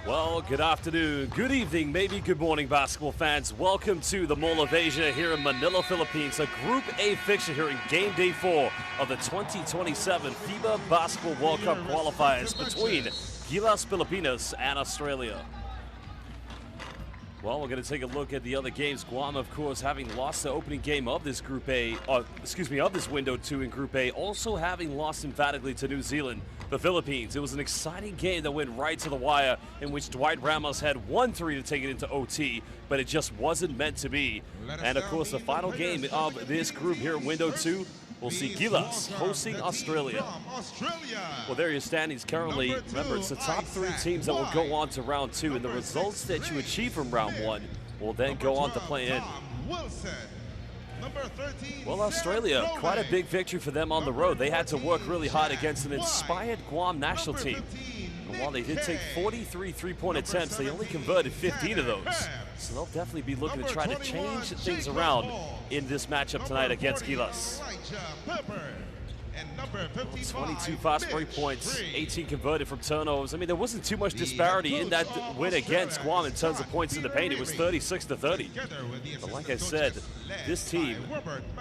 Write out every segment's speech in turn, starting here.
Well, good afternoon, good evening, maybe good morning, basketball fans. Welcome to the Mall of Asia here in Manila, Philippines. A Group A fixture here in Game Day 4 of the 2027 FIBA Basketball World Cup qualifiers between Gilas Pilipinas and Australia. Well, we're going to take a look at the other games. Guam, of course, having lost the opening game of this Group A, of this Window 2 in Group A, also having lost emphatically to New Zealand. The Philippines, it was an exciting game that went right to the wire, in which Dwight Ramos had 1 3 to take it into OT, but it just wasn't meant to be. And of course, the final game of this group here in Window 2, we'll see Gilas hosting Australia. Well, there are your standings currently. Remember, it's the top 3 teams that will go on to round 2, and the results that you achieve from round 1 will then go on to play in. Well, Australia, quite a big victory for them on the road. They had to work really hard against an inspired Guam national team. And while they did take 43 three-point attempts, they only converted 15 of those. So they'll definitely be looking to try to change things around in this matchup tonight against Gilas. 22 fast break points, 18 converted from turnovers. I mean, there wasn't too much disparity in that win against Guam in terms of points in the paint. It was 36-30. But like I said, this team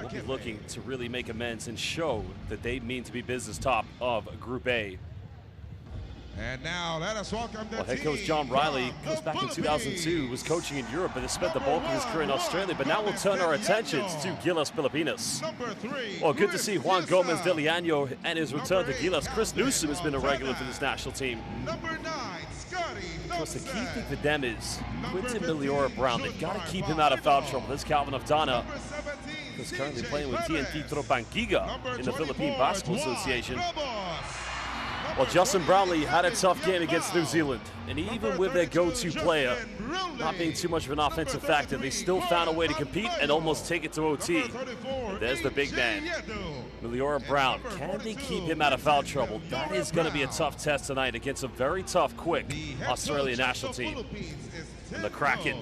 will be looking to really make amends and show that they mean to be business top of Group A. And now let us welcome the head coach John Riley goes back in 2002, was coaching in Europe, but has spent the bulk of his career in Australia. But now we'll turn our attentions to Gilas Pilipinas. Well, good to see Juan Gomez de Liano and his return to Gilas. Chris Newsom has been a regular for this national team. Of course, the key thing for them is Quinton Miliora Brown. They've got to keep him out of foul trouble. This Calvin Avdana is currently playing with TNT Tropangiga in the Philippine Basketball Association. Well, Justin Brownlee had a tough game against New Zealand, and even with their go-to player not being too much of an offensive factor, they still found a way to compete and almost take it to OT. And there's the big man, Miliora Brown. Can they keep him out of foul trouble? That is going to be a tough test tonight against a very tough, quick Australian national team. And the Kraken,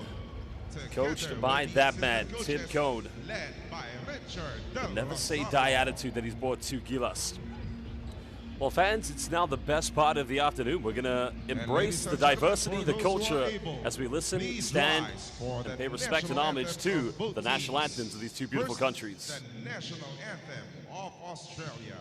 coached by that man, Tim Cone. The never say die attitude that he's brought to Gilas. Well, fans, it's now the best part of the afternoon. We're going to embrace the diversity, the culture, as we listen, stand, and pay respect and homage to the national anthems of these two beautiful countries. The national anthem of Australia.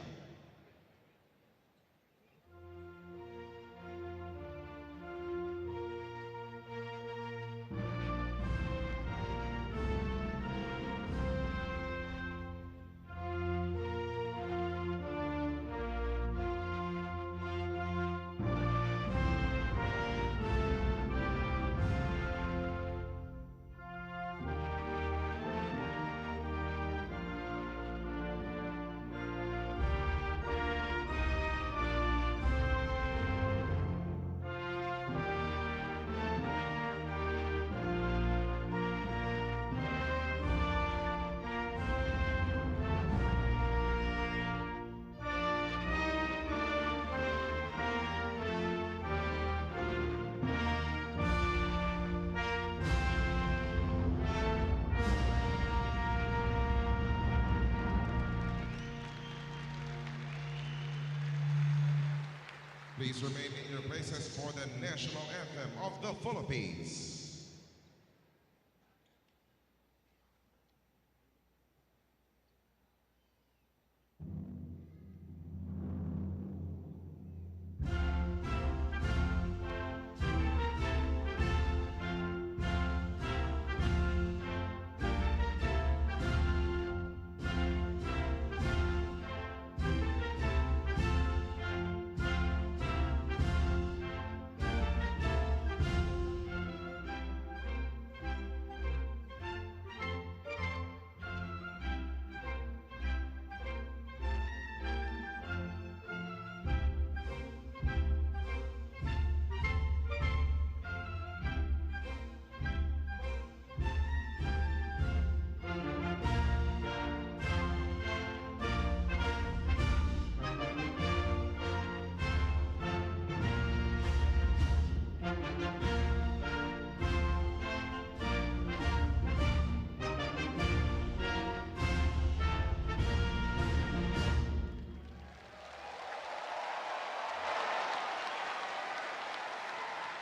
Please remain in your places for the national anthem of the Philippines.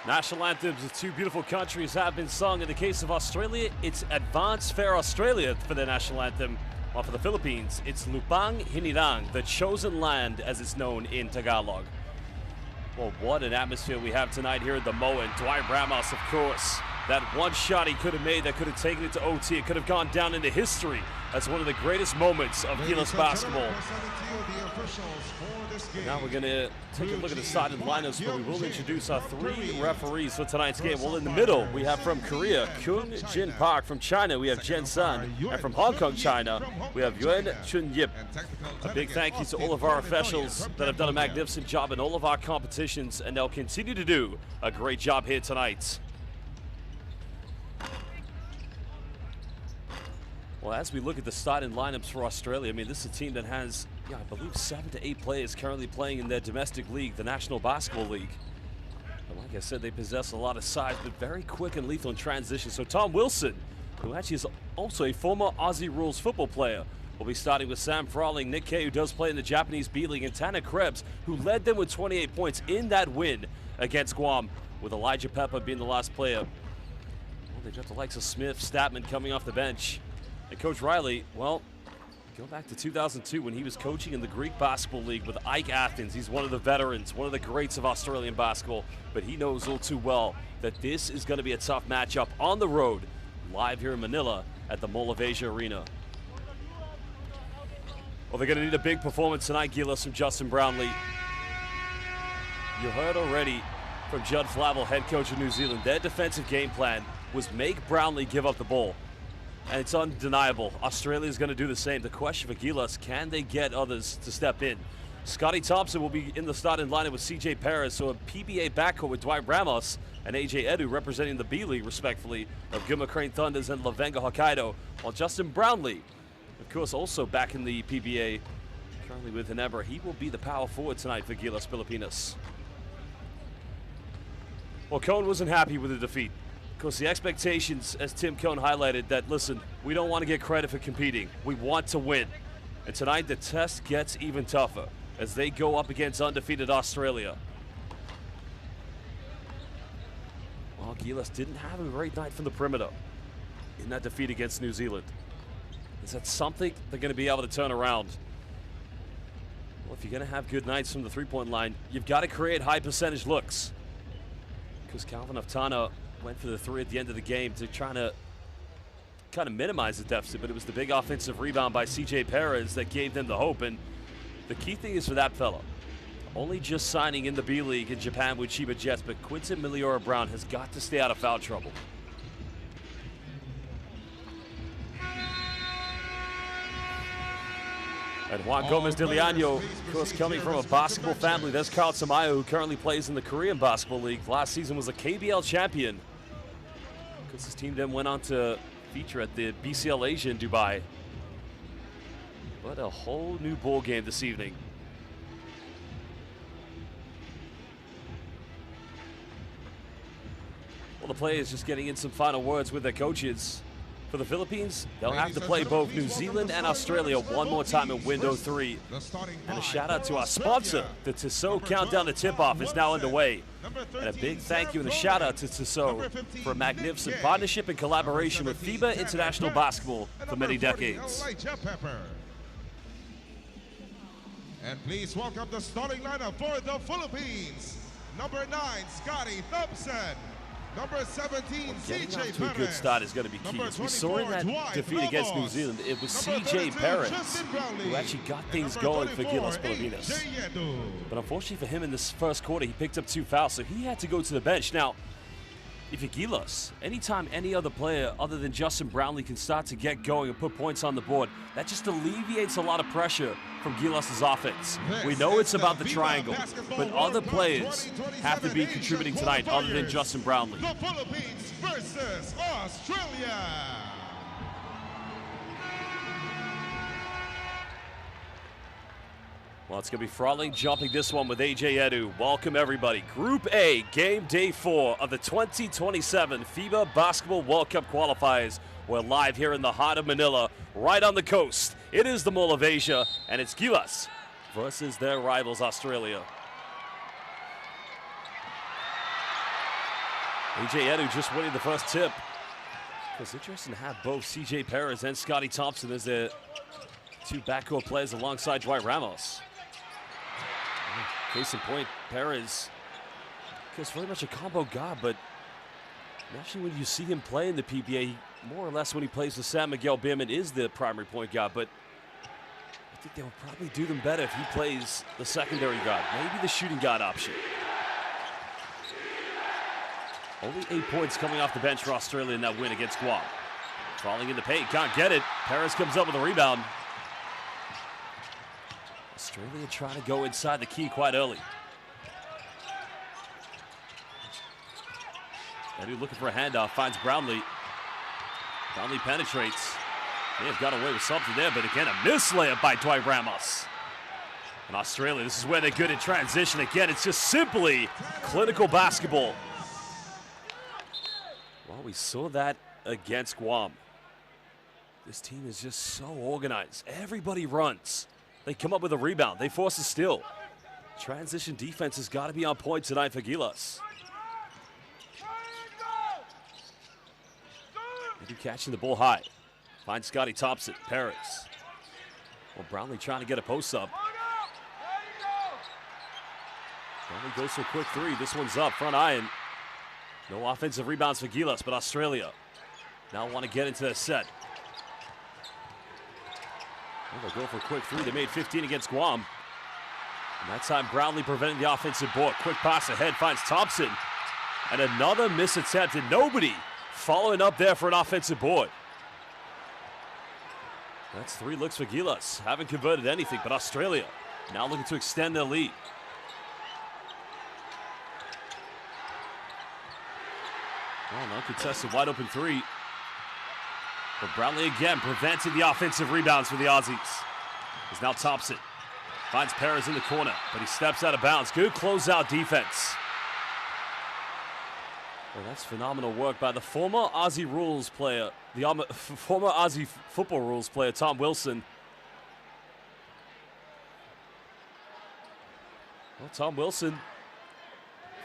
National anthems of two beautiful countries have been sung. In the case of Australia, it's Advance Fair Australia for the national anthem. While for the Philippines, it's Lupang Hinirang, the chosen land as it's known in Tagalog. Well, what an atmosphere we have tonight here at the Moen. Dwight Ramos, of course. That one shot he could have made that could have taken it to OT. It could have gone down into history as one of the greatest moments of Gilas basketball. Now we're going to take a look at the starting lineups, but we will introduce our three referees for tonight's game. Well, in the middle, we have from Korea, Kyung Jin Park. From China, we have Jen Sun. And from Hong Kong, China, we have Yuan Chun Yip. A big thank you to all of our officials that have done a magnificent job in all of our competitions, and they'll continue to do a great job here tonight. Well, as we look at the starting lineups for Australia, I mean, this is a team that has, I believe 7 to 8 players currently playing in their domestic league, the National Basketball League. And like I said, they possess a lot of size, but very quick and lethal in transition. So Tom Wilson, who actually is also a former Aussie Rules football player, will be starting with Sam Frawling, Nick Kay, who does play in the Japanese B-League, and Tanner Krebs, who led them with 28 points in that win against Guam, with Elijah Pepper being the last player. Well, they got the likes of Smith, Statman coming off the bench. And Coach Riley, well, go back to 2002 when he was coaching in the Greek Basketball League with Ike Athens. He's one of the veterans, one of the greats of Australian basketball, but he knows all too well that this is going to be a tough matchup on the road, live here in Manila at the Mall of Asia Arena. Well, they're going to need a big performance tonight, Gilas, from Justin Brownlee. You heard already from Judd Flavel, head coach of New Zealand, their defensive game plan was make Brownlee give up the ball. And it's undeniable. Australia is going to do the same. The question for Gilas, can they get others to step in? Scotty Thompson will be in the starting lineup with CJ Perez, so a PBA backcourt with Dwight Ramos and AJ Edu representing the B-League, respectfully, of Gilmer Crane Thunders and Lavenga Hokkaido. While Justin Brownlee, of course, also back in the PBA, currently with Ginebra, he will be the power forward tonight for Gilas Pilipinas. Well, Cohn wasn't happy with the defeat. Of course, the expectations, as Tim Cohn highlighted, that, listen, we don't want to get credit for competing. We want to win. And tonight, the test gets even tougher as they go up against undefeated Australia. Well, Gilas didn't have a great night from the perimeter in that defeat against New Zealand. Is that something they're going to be able to turn around? Well, if you're going to have good nights from the three-point line, you've got to create high-percentage looks. Because Calvin Aftana went for the three at the end of the game to try to kind of minimize the deficit, but it was the big offensive rebound by CJ Perez that gave them the hope. And the key thing is for that fella, only just signing in the B-League in Japan with Chiba Jets, but Quinton Miliora Brown has got to stay out of foul trouble. And Juan Gomez de Leano, of course, coming from a basketball family. There's Carl Tamayo, who currently plays in the Korean Basketball League. Last season was a KBL champion. Because his team then went on to feature at the BCL Asia in Dubai. But a whole new ball game this evening. Well, the players just getting in some final words with their coaches. For the Philippines, they'll have to play both New Zealand and Australia one more time in window 3. And a shout out to our sponsor. The Tissot Countdown to Tip-Off is now underway. And a big thank you and a shout out to Tissot for a magnificent partnership and collaboration with FIBA International Basketball for many decades. And please welcome the starting lineup for the Philippines. Number 9, Scotty Thompson. Number 17, Getting off CJ to a good start is going to be key. As we saw in that defeat against New Zealand, it was CJ Perez who actually got things going for Gilas Pilipinas. But unfortunately for him in this first quarter, he picked up 2 fouls, so he had to go to the bench. Now, if you're Gilas, anytime any other player other than Justin Brownlee can start to get going and put points on the board, that just alleviates a lot of pressure from Gilas' offense. We know it's about the triangle, but other players have to be contributing tonight other than Justin Brownlee. The Philippines versus Australia. Well, it's going to be Frawling jumping this one with AJ Edu. Welcome, everybody. Group A, game day 4 of the 2027 FIBA Basketball World Cup Qualifiers. We're live here in the heart of Manila, right on the coast. It is the Mall of Asia, and it's Gilas versus their rivals, Australia. A.J. Edu just winning the first tip. It's interesting to have both C.J. Perez and Scotty Thompson as their two backcourt players alongside Dwight Ramos. Case in point, Perez is very much a combo guard, but actually when you see him play in the PBA, more or less when he plays with San Miguel Beerman is the primary point guard, but I think they will probably do them better if he plays the secondary guard, maybe the shooting guard option. Only 8 points coming off the bench for Australia in that win against Guam. Falling in the paint, can't get it. Perez comes up with a rebound. Australia trying to go inside the key quite early. Edu looking for a handoff, finds Brownlee. Brownlee penetrates. They have got away with something there, but again, a missed layup by Dwight Ramos. And Australia, this is where they're good in transition. Again, it's just simply clinical basketball. Well, we saw that against Guam. This team is just so organized. Everybody runs. They come up with a rebound. They force a steal. Transition defense has got to be on point tonight for Gilas. Edu catching the ball high. Finds Scotty Thompson. Perez. Well, Brownlee trying to get a post up. Brownlee goes for a quick three. This one's up. Front iron. No offensive rebounds for Gilas, but Australia now want to get into their set. Well, they'll go for a quick three. They made 15 against Guam. And that time, Brownlee preventing the offensive board. Quick pass ahead, finds Thompson. And another miss attempt, and nobody following up there for an offensive board. That's 3 looks for Gilas. Haven't converted anything, but Australia now looking to extend their lead. Well, an uncontested wide open three. But Brownlee again preventing the offensive rebounds for the Aussies. Is now Thompson. Finds Perez in the corner, but he steps out of bounds. Good closeout defense. Well, that's phenomenal work by the former Aussie rules player, former Aussie football rules player, Tom Wilson. Well, Tom Wilson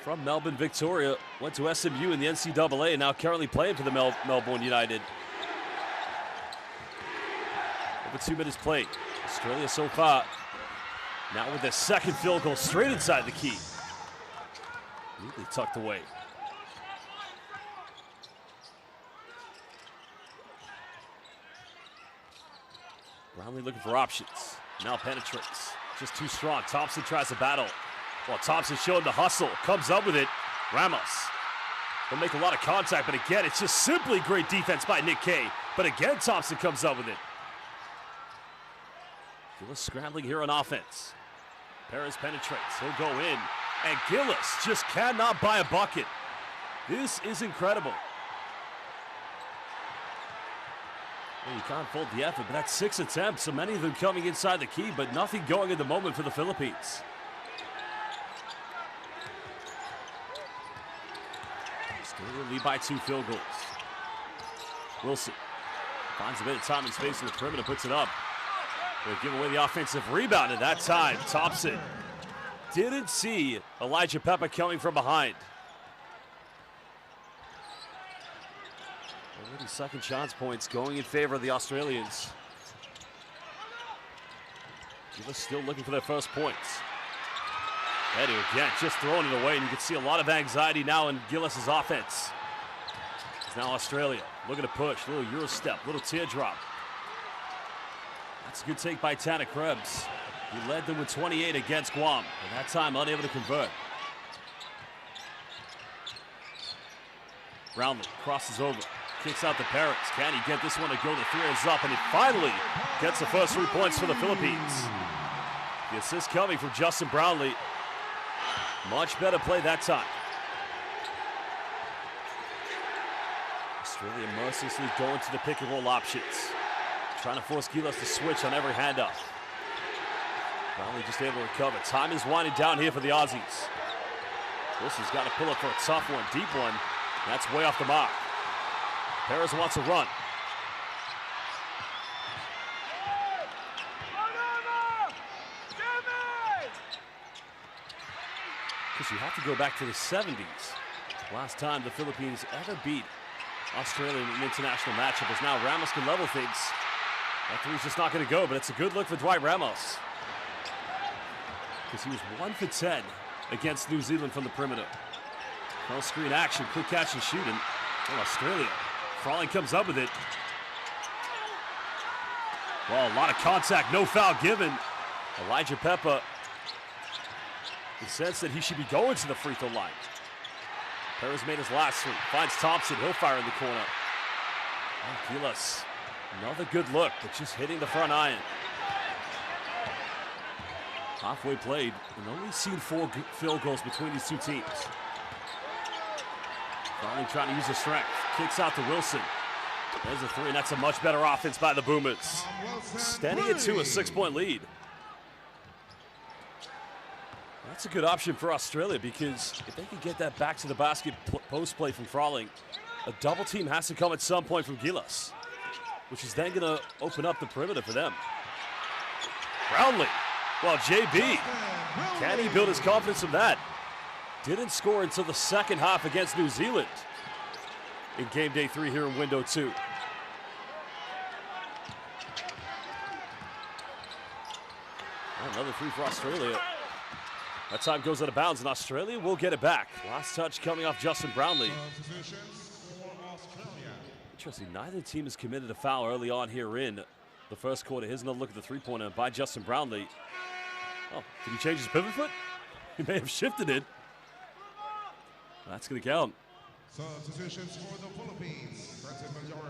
from Melbourne, Victoria, went to SMU in the NCAA and now currently playing for the Melbourne United. Over 2 minutes played. Australia so far now with their second field goal straight inside the key. Neatly tucked away. Brownlee looking for options. Now penetrates. Just too strong. Thompson tries to battle. Well, Thompson showing the hustle. Comes up with it. Ramos will make a lot of contact, but again, it's just simply great defense by Nick Kay. But again, Thompson comes up with it. Gilas scrambling here on offense. Perez penetrates. He'll go in. And Gilas just cannot buy a bucket. This is incredible. Well, you can't fault the effort, but that's 6 attempts, so many of them coming inside the key, but nothing going at the moment for the Philippines. Still lead by 2 field goals. Wilson finds a bit of time and space in the perimeter, puts it up. They'll give away the offensive rebound at that time. Thompson didn't see Elijah Peppa coming from behind. Already second chance points going in favor of the Australians. Gilas still looking for their first points. Edu again just throwing it away, and you can see a lot of anxiety now in Gilas' offense. It's now Australia looking to push, little Euro step, little teardrop. That's a good take by Tanner Krebs. He led them with 28 against Guam, and that time unable to convert. Brownlee crosses over, kicks out to Perez. Can he get this one to go? The 3 is up, and he finally gets the first 3 points for the Philippines. The assist coming from Justin Brownlee. Much better play that time. Australia mercilessly going to the pick and roll options. Trying to force Gilas to switch on every handoff. Brownlee just able to recover. Time is winding down here for the Aussies. Wilson's got to pull up for a tough one, deep one. That's way off the mark. Perez wants to run. Because you have to go back to the 70s Last time the Philippines ever beat Australia in an international matchup is now Ramos can level things. That three's just not going to go, but it's a good look for Dwight Ramos, because he was 1 for 10 against New Zealand from the perimeter. Cross screen action, quick catch and shooting. Oh, Australia. Frawley comes up with it. Well, a lot of contact, no foul given. Elijah Pepper, the sense that he should be going to the free throw line. Perez made his last three. Finds Thompson, he'll fire in the corner. Oh, Gilas, another good look, but just hitting the front iron. Halfway played, and only seen 4 field goals between these two teams. Finally trying to use the strength. Kicks out to Wilson. There's a three, and that's a much better offense by the Boomers. Standing it to a 6-point lead. That's a good option for Australia, because if they can get that back to the basket post play from Frawley, a double team has to come at some point from Gilas, which is then going to open up the perimeter for them. Brownlee. Well, JB, can he build his confidence from that? Didn't score until the second half against New Zealand in game day 3 here in window 2. Another three for Australia. That time goes out of bounds, and Australia will get it back. Last touch coming off Justin Brownlee. Interesting, neither team has committed a foul early on here in the first quarter. Here's another look at the three-pointer by Justin Brownlee. Oh, did he change his pivot foot? He may have shifted it. That's going to count. Substitutions for the Philippines.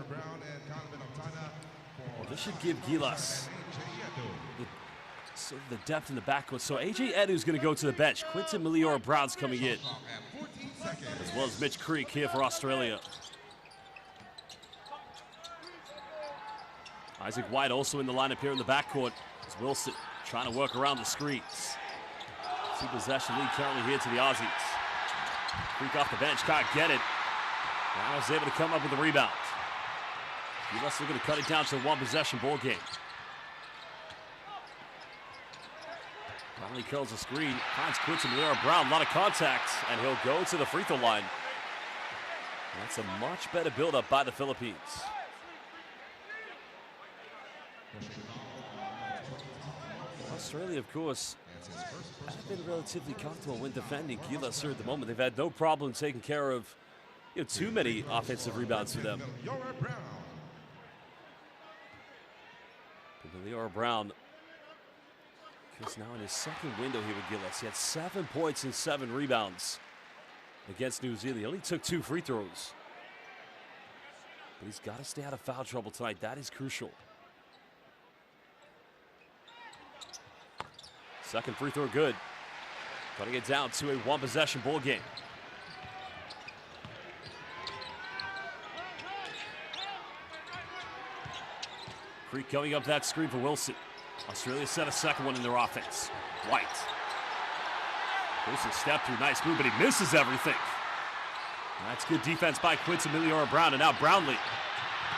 Brown and Well, this should give Gilas the depth in the backcourt. So A.J. Edu's going to go to the bench. Quinton Miliora-Brown's coming in, as well as Mitch Creek here for Australia. Isaac White also in the lineup here in the backcourt, as Wilson trying to work around the screens. See possession lead currently here to the Aussies. Creek off the bench, can't get it. Now is able to come up with a rebound. Gilas looking to cut it down to a 1-possession ball game. Brownlee curls the screen, finds Quinton Miliora-Brown, a lot of contact, and he'll go to the free throw line. And that's a much better build-up by the Philippines. Australia, of course, have been relatively comfortable when defending Gilas here at the moment. They've had no problem taking care of too many offensive rebounds for them. Miliora-Brown is now in his second window here with Gilas. He had 7 points and 7 rebounds against New Zealand. He only took 2 free throws. But he's got to stay out of foul trouble tonight. That is crucial. Second free throw good. Cutting it down to a 1-possession ball game. Creek coming up that screen for Wilson. Australia set a second one in their offense. White. Wilson step through, nice move, but he misses everything. That's good defense by Quinton Miliora-Brown, and now Brownlee.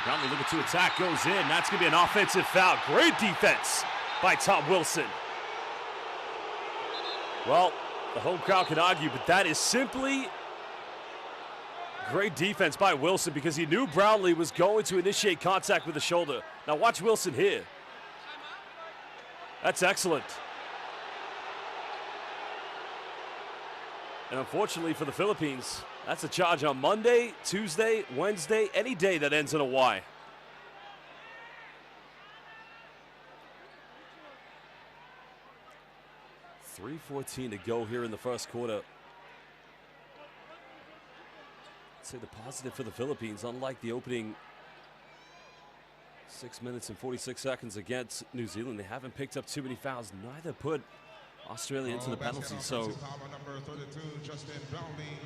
Brownlee looking to attack, goes in. That's going to be an offensive foul. Great defense by Tom Wilson. Well, the home crowd can argue, but that is simply great defense by Wilson, because he knew Brownlee was going to initiate contact with the shoulder. Now watch Wilson here. That's excellent. And unfortunately for the Philippines, that's a charge on Monday, Tuesday, Wednesday, any day that ends in a Y. .3:14 to go here in the first quarter. I'd say the positive for the Philippines, unlike the opening 6 minutes and 46 seconds against New Zealand, they haven't picked up too many fouls. Neither put Australia into the penalty. So number 32, Justin Brownlee.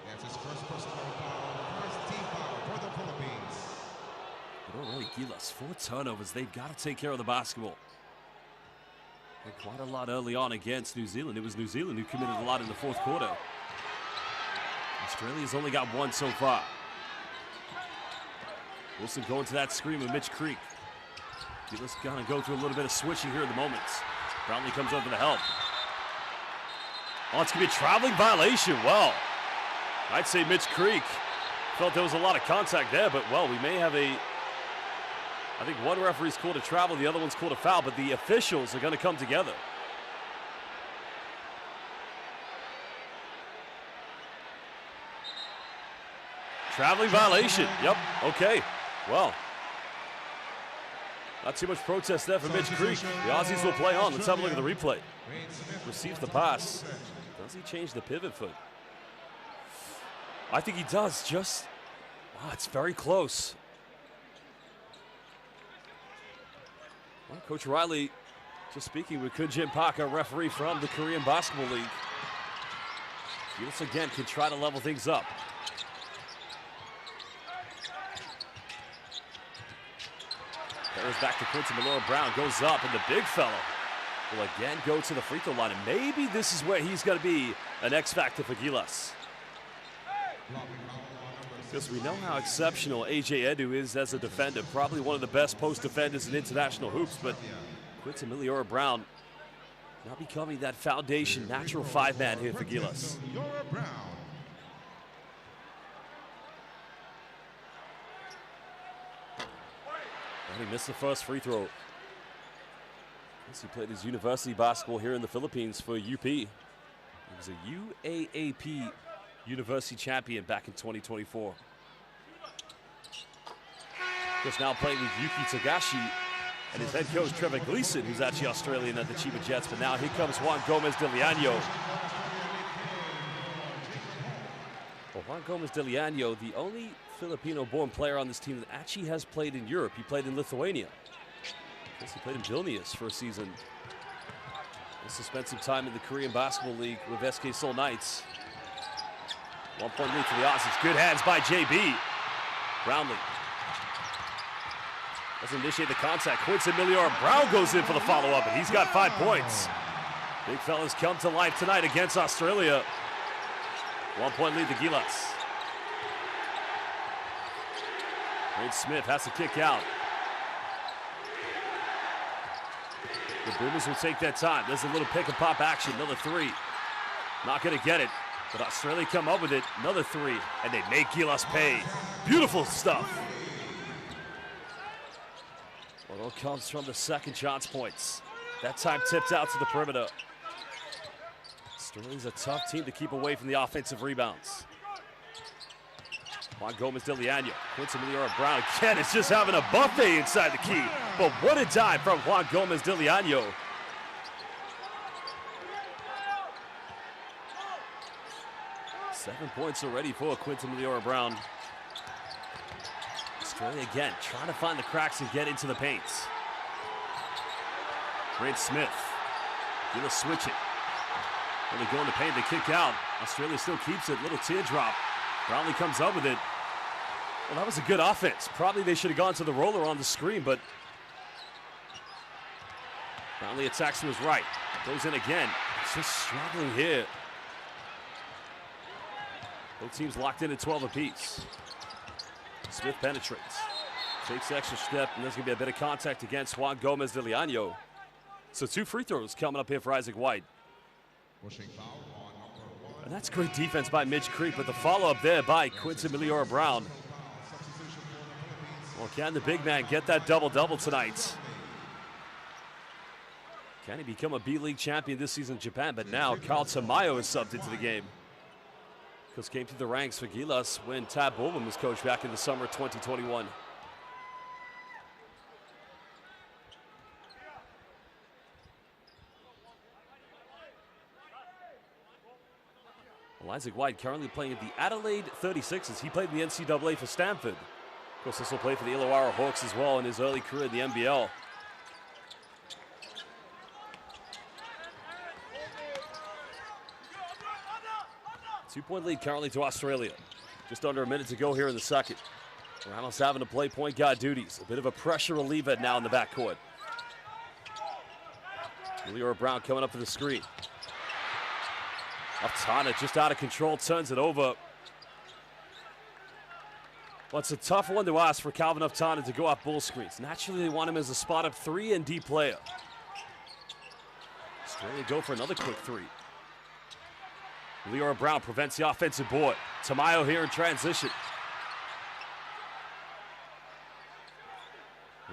That's his first personal foul, first team foul for the Philippines. But already Gilas, 4 turnovers. They've got to take care of the basketball. Had quite a lot early on against New Zealand. It was New Zealand who committed a lot in the fourth quarter. Australia's only got 1 so far. Wilson going to that screen with Mitch Creek. Gilas gonna go through a little bit of switching here at the moment. Brownlee comes over to help. Oh, it's gonna be a traveling violation. Well, I'd say Mitch Creek felt there was a lot of contact there, but, well, we may have I think one referee's called a travel, the other one's called a foul, but the officials are going to come together. Traveling violation. Yep. Okay. Well, not too much protest there for Mitch Creek. The Aussies will play on. Let's have a look at the replay. Receives the pass. Does he change the pivot foot? I think he does. Just, wow, it's very close. Well, Coach Riley just speaking with Kun Jin Park, a referee from the Korean Basketball League. Once again can try to level things up. Goes back to Quinton Milora-Brown, goes up, and the big fella will again go to the free throw line. And maybe this is where he's going to be an X factor for Gilas. Because we know how exceptional AJ Edu is as a defender. Probably one of the best post defenders in international hoops. But Quinton Milora-Brown now becoming that foundation, natural five-man here for Gilas. He missed the first free throw. He played his university basketball here in the Philippines for UP. He was a UAAP university champion back in 2024. Just now playing with Yuki Tagashi and his head coach Trevor Gleason, who's actually Australian at the Chiba Jets. But now here comes Juan Gomez de Leano. Well, Juan Gomez de Leano, the only Filipino-born player on this team that actually has played in Europe. He played in Lithuania. I guess he played in Vilnius for a season. Also spent some time in the Korean Basketball League with SK Seoul Knights. 1 point lead for the Aussies. Good hands by JB. Brownlee doesn't initiate the contact. Quinton Milora-Brown goes in for the follow-up, and he's got 5 points. Big fellas come to life tonight against Australia. 1 point lead to Gilas. Wade Smith has to kick out. The Boomers will take their time. There's a little pick and pop action. Another three. Not going to get it. But Australia come up with it. Another three. And they make Gilas pay. Beautiful stuff. Well, it all comes from the second chance points. That time tipped out to the perimeter. Australia's a tough team to keep away from the offensive rebounds. Juan Gomez de Leano. Quinton Milora-Brown again is just having a buffet inside the key. But what a dive from Juan Gomez de Leano. Seven points already for Quinton Milora-Brown. Australia again trying to find the cracks and get into the paints. Grant Smith gonna switch it. When they go in the paint, they kick out. Australia still keeps it. Little teardrop. Brownlee comes up with it. Well, that was a good offense. Probably they should have gone to the roller on the screen, but Brownlee attacks to his right. Goes in again. It's just struggling here. Both teams locked in at 12 apiece. Smith penetrates. Takes the extra step, and there's going to be a bit of contact against Juan Gomez de Leano. So 2 free throws coming up here for Isaac White. And that's great defense by Mitch Creek, but the follow-up there by Quinton Milora-Brown. Well, can the big man get that double-double tonight? Can he become a B-League champion this season in Japan? But now Carl Tamayo is subbed into the game. Because came through the ranks for Gilas when Tab Bowman was coach back in the summer of 2021. Well, Isaac White currently playing at the Adelaide 36ers. He played in the NCAA for Stanford. Of course, this will play for the Illawarra Hawks as well in his early career in the NBL. Two-point lead currently to Australia. Just under a minute to go here in the second. Ramos having to play point guard duties. A bit of a pressure reliever now in the backcourt. Milora-Brown coming up for the screen. Tana just out of control, turns it over. Well, it's a tough one to ask for Calvin Aftana to go off bull screens. Naturally, they want him as a spot-up 3 and D player. Australia go for another quick three. Leora Brown prevents the offensive board. Tamayo here in transition.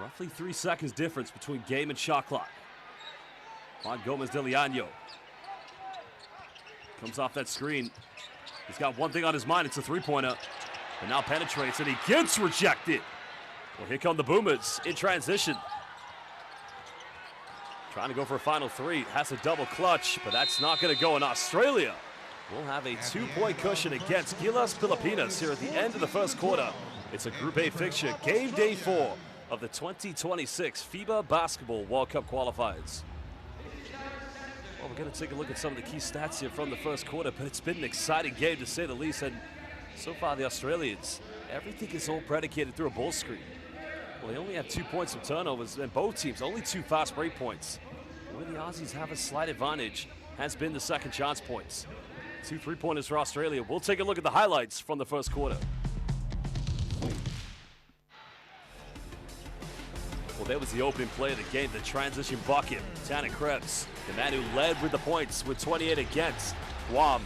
Roughly 3 seconds difference between game and shot clock. Juan Gomez de Leano comes off that screen. He's got one thing on his mind, it's a three-pointer. And now penetrates, and he gets rejected. Well, here come the Boomers in transition. Trying to go for a final three. Has a double clutch, but that's not going to go in Australia. We'll have a 2-point cushion against Gilas Filipinas here at the end of the first quarter. It's a Group A fixture, game day 4 of the 2026 FIBA Basketball World Cup Qualifiers. Well, we're going to take a look at some of the key stats here from the first quarter, but it's been an exciting game to say the least. And so far, the Australians, everything is all predicated through a ball screen. Well, they only have 2 points from turnovers, and both teams only 2 fast break points. Where the Aussies have a slight advantage has been the second chance points. 2 3-pointers for Australia. We'll take a look at the highlights from the first quarter. Well, there was the opening play of the game, the transition bucket. Tanner Krebs, the man who led with the points with 28 against Guam.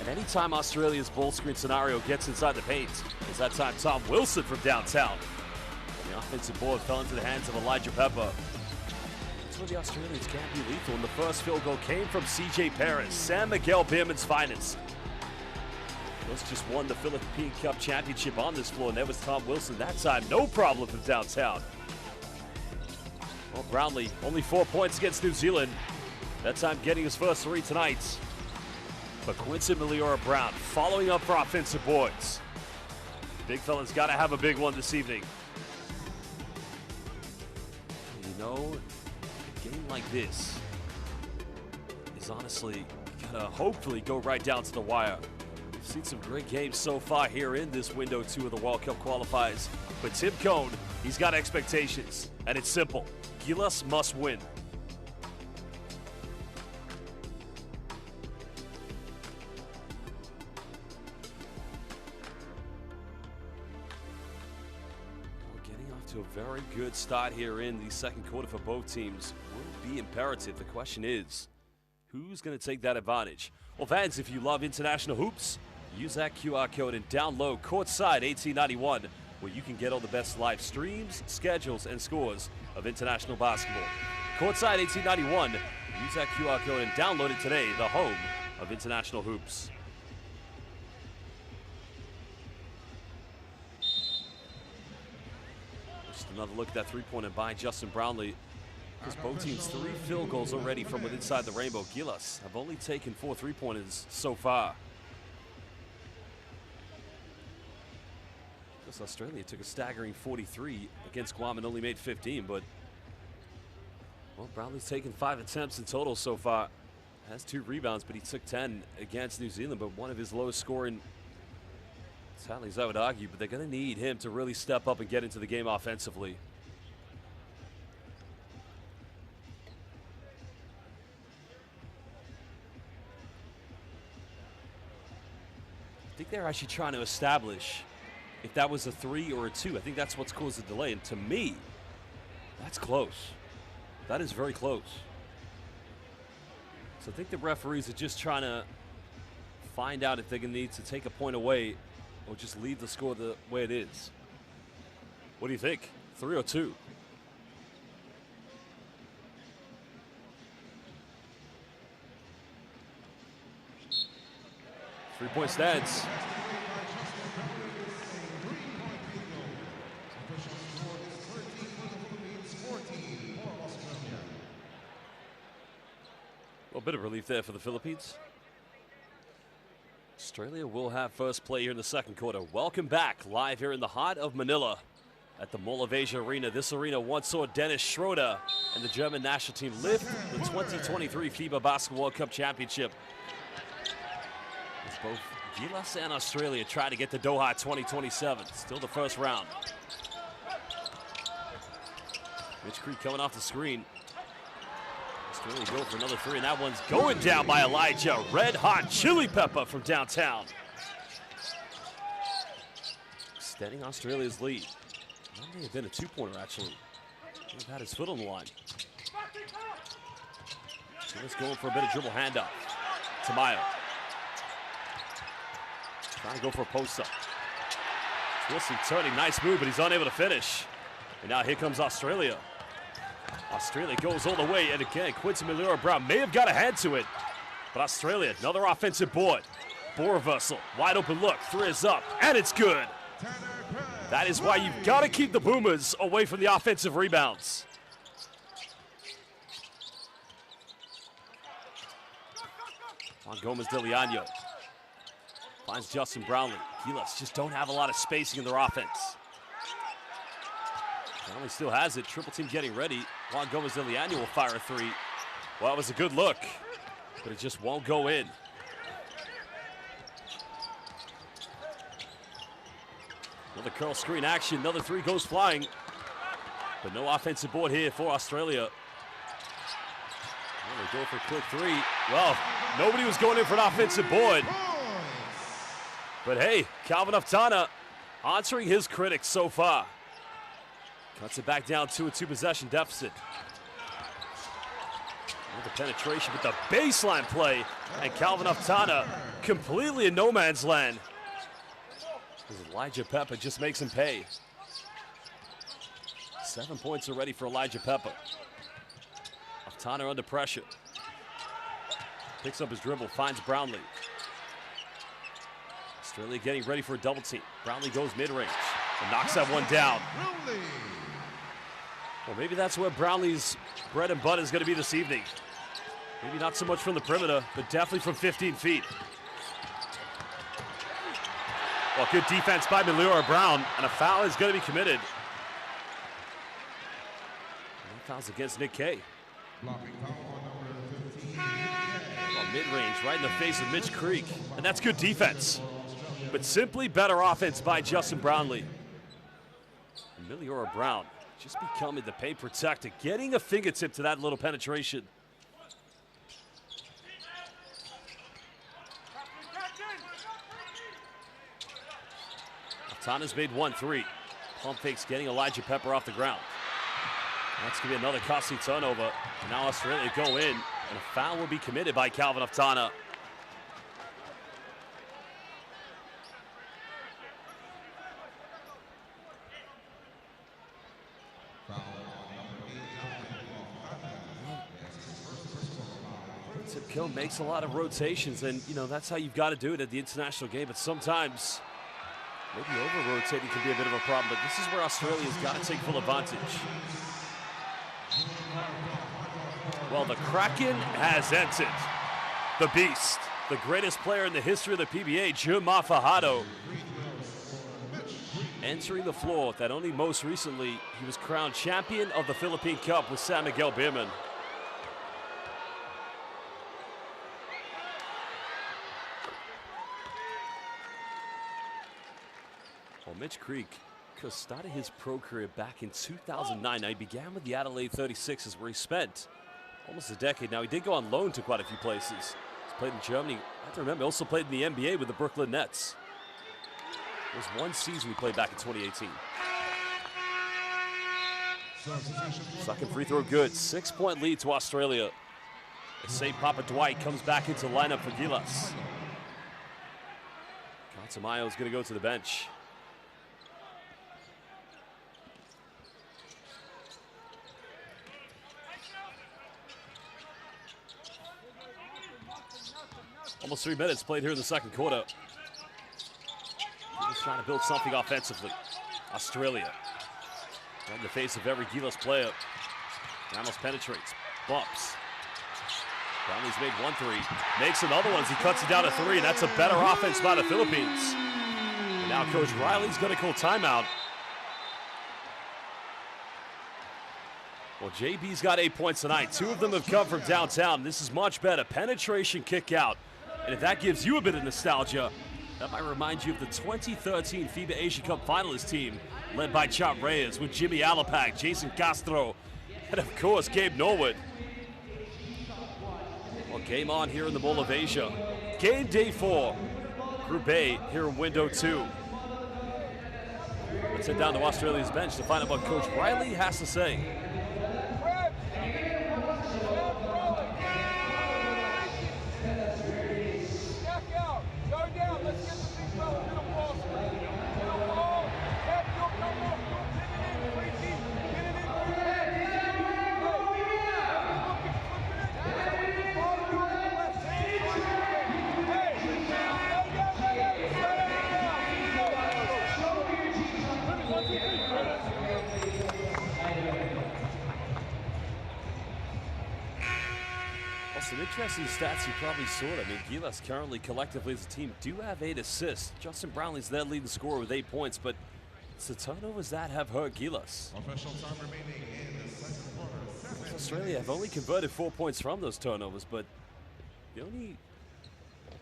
And anytime Australia's ball screen scenario gets inside the paint, is that time Tom Wilson from downtown. And the offensive board fell into the hands of Elijah Pepper. That's where the Australians can be lethal, and the first field goal came from C.J. Perez, San Miguel Beerman's finest. Those just won the Philippine Cup Championship on this floor, and there was Tom Wilson that time, no problem from downtown. Well, Brownlee, only 4 points against New Zealand. That time getting his first 3 tonight. But Quincy Leora Brown following up for offensive boards. Big fella's got to have a big one this evening. You know, a game like this is honestly gonna hopefully go right down to the wire. We've seen some great games so far here in this window 2 of the World Cup qualifiers. But Tim Cone, he's got expectations, and it's simple. Gilas must win. Getting off to a very good start here in the second quarter for both teams will be imperative. The question is, who's going to take that advantage? Well, fans, if you love international hoops, use that QR code and download Courtside 1891, where you can get all the best live streams, schedules, and scores of international basketball. Courtside 1891, use that QR code and download it today, the home of international hoops. Just another look at that three-pointer by Justin Brownlee. Because both teams 3 field goals already from within inside the rainbow. Gilas have only taken 4 3-pointers so far. Because Australia took a staggering 43 against Guam and only made 15, but well, Brownlee's taken 5 attempts in total so far. Has 2 rebounds, but he took 10 against New Zealand, but one of his lowest scoring tallies, I would argue. But they're going to need him to really step up and get into the game offensively. I think they're actually trying to establish if that was a 3 or a 2. I think that's what's caused the delay. And to me, that's close. That is very close. So I think the referees are just trying to find out if they're going to need to take a point away or just leave the score the way it is. What do you think? 3 or 2? Three-point stance. A bit of relief there for the Philippines. Australia will have first play here in the second quarter. Welcome back, live here in the heart of Manila at the Mall of Asia Arena. This arena once saw Dennis Schroeder and the German national team lift the 2023 FIBA Basketball World Cup Championship. As both Gilas and Australia try to get to Doha 2027. Still the first round. Mitch Creek coming off the screen. Australia go for another 3, and that one's going down by Elijah. Red hot chili pepper from downtown. Extending Australia's lead. That may have been a 2-pointer, actually. He's had his foot on the line. Gilas going for a bit of dribble handoff. Tamayo Trying to go for a post-up. Wilson turning, nice move, but he's unable to finish. And now here comes Australia. Australia goes all the way, and again, Quincy Milura-Brown may have got a hand to it. But Australia, another offensive board. Ball reversal, wide open look, three is up, and it's good. That is why you've got to keep the Boomers away from the offensive rebounds. Juan Gomez-Diliano finds Justin Brownlee. Gilas just don't have a lot of spacing in their offense. Brownlee still has it. Triple team getting ready. Juan Gomez-Diliano will fire a three. Well, it was a good look, but it just won't go in. Another curl screen action. Another three goes flying. But no offensive board here for Australia. Well, they go for a quick three. Well, nobody was going in for an offensive board. But hey, Calvin Aftana answering his critics so far. Cuts it back down to a two-possession deficit. Another penetration with the baseline play. And Calvin Aftana completely in no man's land. Elijah Peppa just makes him pay. 7 points already for Elijah Peppa. Aftana under pressure. Picks up his dribble, finds Brownlee. Australia getting ready for a double team. Brownlee goes mid-range and knocks that one down. Well, maybe that's where Brownlee's bread and butter is going to be this evening. Maybe not so much from the perimeter, but definitely from 15 feet. Well, good defense by Milura-Brown, and a foul is going to be committed. And foul's against Nick Kay. Well, mid-range, right in the face of Mitch Creek, and that's good defense. But simply better offense by Justin Brownlee. Milura-Brown just becoming the paint protector, getting a fingertip to that little penetration. Aftana's made 1-3. Pump fakes getting Elijah Pepper off the ground. That's going to be another costly turnover. And now Australia go in, and a foul will be committed by Calvin Aftana. Tip Kill makes a lot of rotations, and you know that's how you've got to do it at the international game. But sometimes maybe over-rotating can be a bit of a problem, but this is where Australia's got to take full advantage. Well, the Kraken has entered. The Beast, the greatest player in the history of the PBA, Juma Fajardo, entering the floor that only most recently he was crowned champion of the Philippine Cup with San Miguel Beerman. Well, Mitch Creek started his pro career back in 2009. Now, he began with the Adelaide 36ers, where he spent almost a decade. Now, he did go on loan to quite a few places. He's played in Germany. I have to remember, he also played in the NBA with the Brooklyn Nets. There was one season he played back in 2018. Second free throw good. 6-point lead to Australia. As St. Papa Dwight comes back into the lineup for Gilas. Consamayo is going to go to the bench. Almost 3 minutes played here in the second quarter. Just trying to build something offensively. Australia. Right in the face of every Gilas player. Ramos penetrates. Bumps. Brownlee's made 1-3. Makes another one as he cuts it down to 3. And that's a better offense by the Philippines. And now Coach Riley's going to call timeout. Well, JB's got 8 points tonight. 2 of them have come from downtown. This is much better. Penetration kick out. And if that gives you a bit of nostalgia, that might remind you of the 2013 FIBA Asia Cup finalist team led by Chop Reyes with Jimmy Alapak, Jason Castro, and of course, Gabe Norwood. Well, game on here in the Bowl of Asia. Game day 4. Group A here in window 2. Let's head down to Australia's bench to find out what Coach Riley has to say. interesting stats you probably saw. I mean, Gilas currently collectively as a team do have 8 assists. Justin Brownlee's their leading scorer with 8 points, but it's the turnovers that have hurt Gilas. Official time remaining in the second quarter. Australia have only converted 4 points from those turnovers, but the only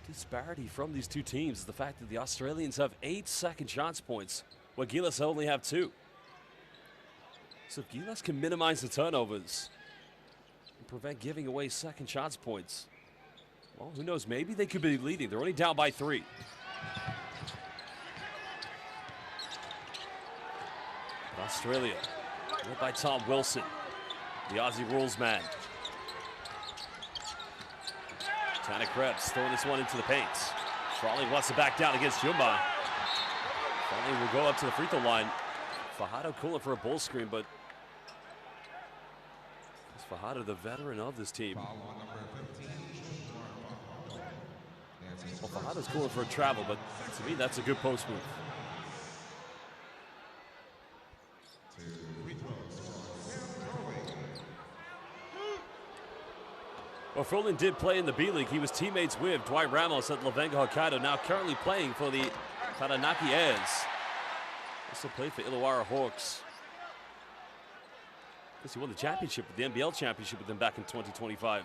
disparity from these two teams is the fact that the Australians have 8 second chance points, where Gilas only have 2. So if Gilas can minimize the turnovers and prevent giving away second chance points, well, who knows? Maybe they could be leading. They're only down by 3. But Australia, led by Tom Wilson, the Aussie rules man. Tanner Krebs throwing this one into the paint. Frawley wants to back down against Jumba. Frawley will go up to the free throw line. Fajardo calling for a bull screen, but it's Fajardo, the veteran of this team. Well, Fajardo's calling for a travel, but to me, that's a good post move. Well, Froling did play in the B-League. He was teammates with Dwight Ramos at Levenga Hokkaido, now currently playing for the Taranaki Airs. Also played for Illawarra Hawks. I guess he won the championship, the NBL championship with them back in 2025.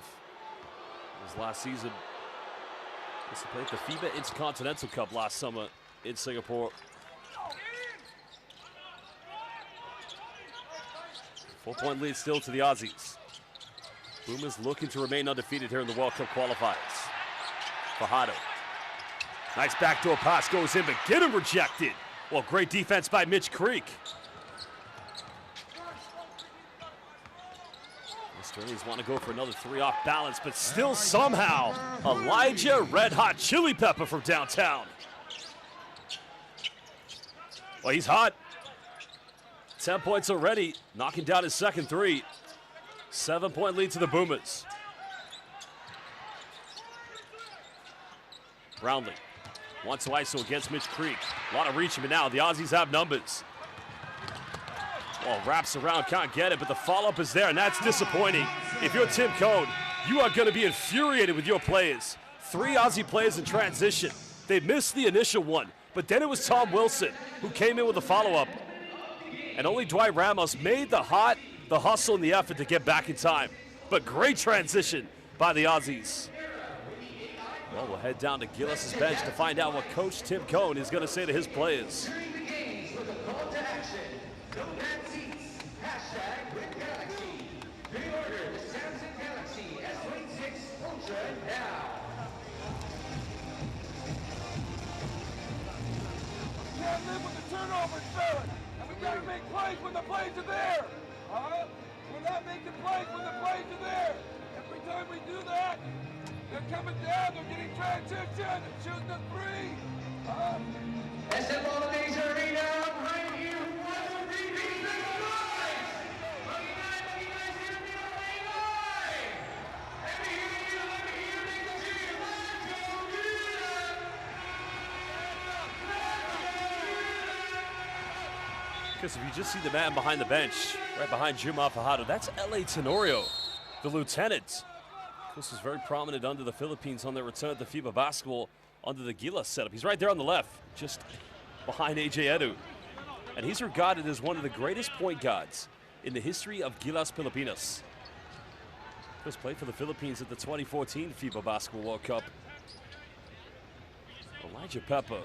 His last season. Also played the FIBA Intercontinental Cup last summer in Singapore. 4-point lead still to the Aussies. Boomers looking to remain undefeated here in the World Cup qualifiers. Fajardo. Nice backdoor pass goes in, but getting rejected. Well, great defense by Mitch Creek. Australians want to go for another 3 off balance, but still somehow Elijah Red Hot Chili Pepper from downtown. Well, he's hot. 10 points already, knocking down his second 3. 7-point lead to the Boomers. Brownlee wants to ISO against Mitch Creek. A lot of reaching, but now the Aussies have numbers. Well, wraps around, can't get it, but the follow-up is there, and that's disappointing. If you're Tim Cone, you are going to be infuriated with your players. 3 Aussie players in transition. They missed the initial one, but then it was Tom Wilson who came in with a follow-up. And only Dwight Ramos made the hustle and the effort to get back in time. But great transition by the Aussies. Well, we'll head down to Gilas' bench to find out what Coach Tim Cone is going to say to his players. We gotta make plays when the plays are there. We're not making plays when the plays are there. Every time we do that, they're coming down, they're getting transition, they're shooting the 3. SM Holidays Arena, right here, Because if you just see the man behind the bench, right behind Juma Fajardo, that's L.A. Tenorio, the lieutenant. Of course, was very prominent under the Philippines on their return to FIBA Basketball under the Gilas setup. He's right there on the left, just behind A.J. Edu. And he's regarded as one of the greatest point guards in the history of Gilas Pilipinas. First played for the Philippines at the 2014 FIBA Basketball World Cup. Elijah Pepper.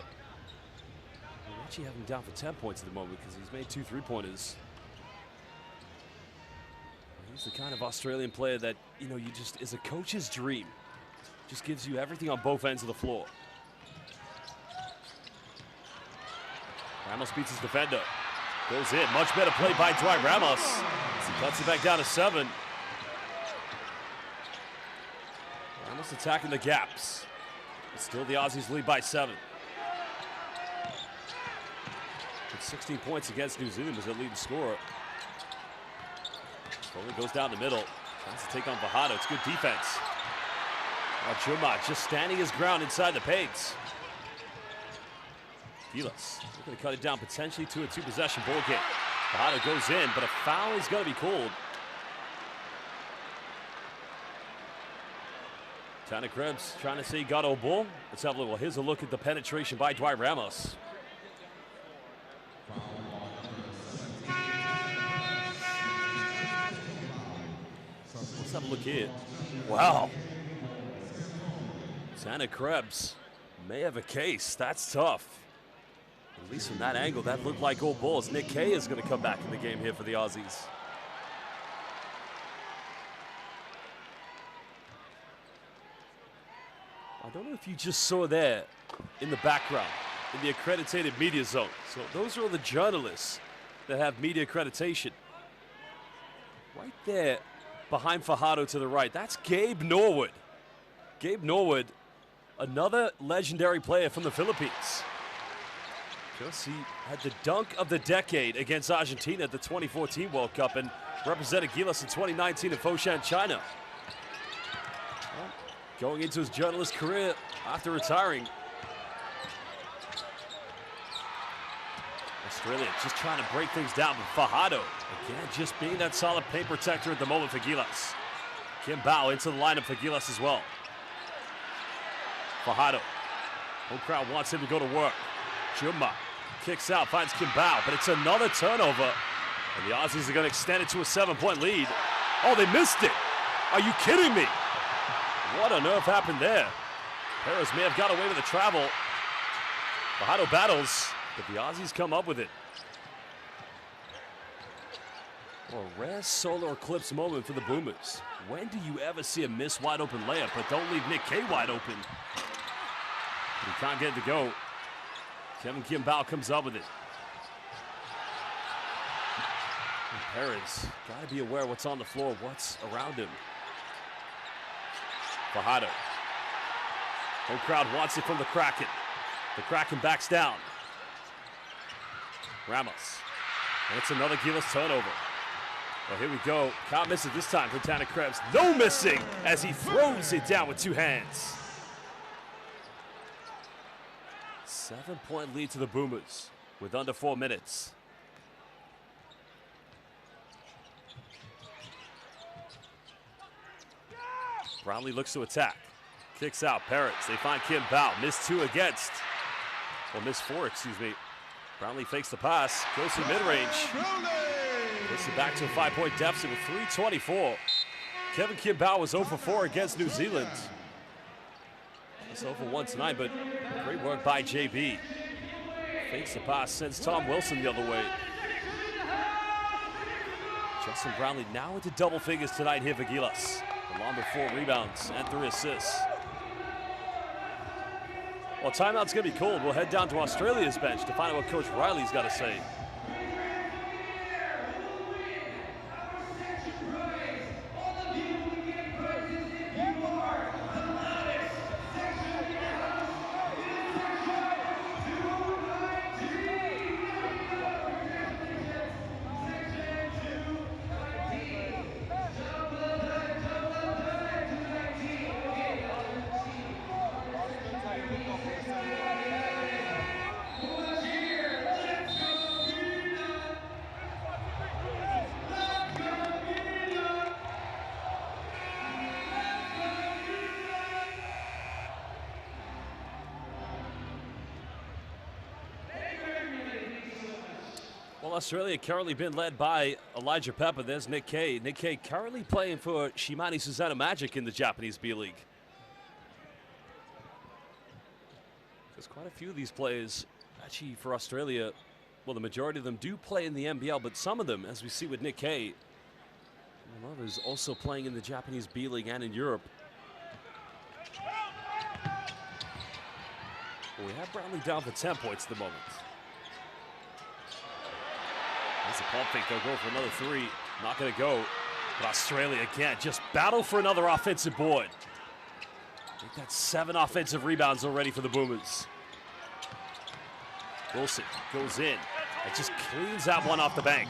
We actually have him down for 10 points at the moment because he's made 2 3-pointers. He's the kind of Australian player that, you know, you just, is a coach's dream. Just gives you everything on both ends of the floor. Ramos beats his defender. Goes in. Much better play by Dwight Ramos. As he cuts it back down to 7. Ramos attacking the gaps. But still the Aussies lead by 7. With 16 points against New Zealand as their leading scorer. Foley goes down the middle. Tries to take on Fajardo. It's good defense. Juma just standing his ground inside the paint. Gilas looking to cut it down potentially to a 2-possession ball game. Fajardo goes in, but a foul is going to be called. Tanner Krebs trying to say he got old ball. Let's have a look. Here's a look at the penetration by Dwight Ramos. Let's have a look here. Wow. Tanner Krebs may have a case. That's tough. At least from that angle, that looked like old balls. Nick Kay is going to come back in the game here for the Aussies. I don't know if you just saw there in the background, in the accredited media zone. So those are all the journalists that have media accreditation. Right there behind Fajardo to the right, that's Gabe Norwood. Gabe Norwood, another legendary player from the Philippines. Just he had the dunk of the decade against Argentina at the 2014 World Cup and represented Gilas in 2019 in Foshan, China. Well, going into his journalist career after retiring. Australia just trying to break things down, but Fajardo, again, just being that solid paint protector at the moment for Gilas. Kim Bao into the lineup for Gilas as well. Fajardo, home crowd wants him to go to work. Juma kicks out, finds Kim Bao, but it's another turnover. And the Aussies are going to extend it to a 7-point lead. Oh, they missed it. Are you kidding me? What on earth happened there? Perez may have got away with the travel. Fajardo battles, but the Aussies come up with it. Well, a rare solar eclipse moment for the Boomers. When do you ever see a miss wide open layup, but don't leave Nick Kay wide open? But he can't get it to go. Kevin Kim Bao comes up with it. And Perez got to be aware of what's on the floor, what's around him. Fajardo. Home crowd wants it from the Kraken. The Kraken backs down. Ramos. And it's another Gilas turnover. Well, here we go. Can't miss it this time for Tanner Krebs. No missing as he throws it down with two hands. 7-point lead to the Boomers with under 4 minutes. Brownlee looks to attack. Kicks out. Perez. They find Kim Bao. Missed 2 against. Or missed 4, excuse me. Brownlee fakes the pass. Goes to mid-range. Puts it back to a 5-point deficit with 3:24. Kevin Kim Bao was 0 for 4 against New Zealand. He's 0 for 1 tonight, but great work by JB. Fakes the pass, sends Tom Wilson the other way. Justin Brownlee now into double figures tonight here for Gilas, along with 4 rebounds and 3 assists. Well, timeout's going to be called. We'll head down to Australia's bench to find out what Coach Riley's got to say. Australia currently been led by Elijah Pepper. There's Nick Kay. Nick Kay currently playing for Shimane Susanoo Magic in the Japanese B-League. There's quite a few of these players actually for Australia. Well, the majority of them do play in the NBL, but some of them, as we see with Nick Kay, and others also playing in the Japanese B-League and in Europe. Well, we have Brownlee down for 10 points at the moment. That's a pump fake. They'll go for another 3. Not going to go. But Australia again just battle for another offensive board. I think that's 7 offensive rebounds already for the Boomers. Wilson goes in and just cleans that one off the bank.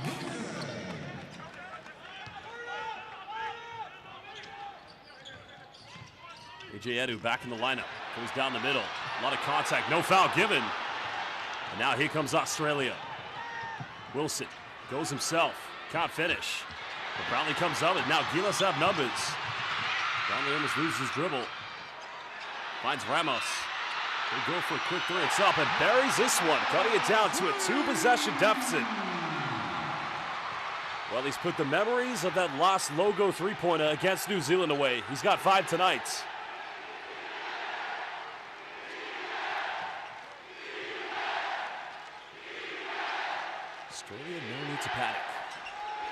AJ Edu back in the lineup. Goes down the middle. A lot of contact. No foul given. And now here comes Australia. Wilson goes himself, can't finish. But Brownlee comes up, and now Gilas have numbers. Brownlee almost loses his dribble. Finds Ramos. They go for a quick three. It's up and buries this one, cutting it down to a 2-possession deficit. Well, he's put the memories of that last logo three-pointer against New Zealand away. He's got 5 tonight. Australia, no need to panic.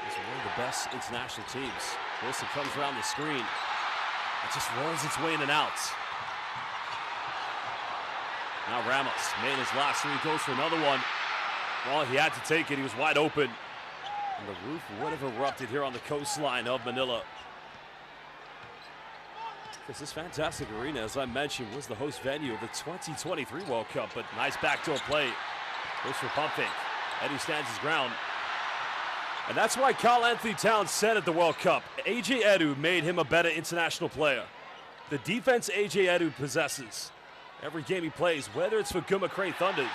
It's one of the best international teams. Wilson comes around the screen. It just rolls its way in and out. Now Ramos made his last three, goes for another one. Well, he had to take it. He was wide open. And the roof would have erupted here on the coastline of Manila. Because this fantastic arena, as I mentioned, was the host venue of the 2023 World Cup. But nice backdoor play. Goes for pump fake. Edu stands his ground. And that's why Karl Anthony Towns said at the World Cup, A.J. Edu made him a better international player. The defense A.J. Edu possesses every game he plays, whether it's for Guma Crane Thunders.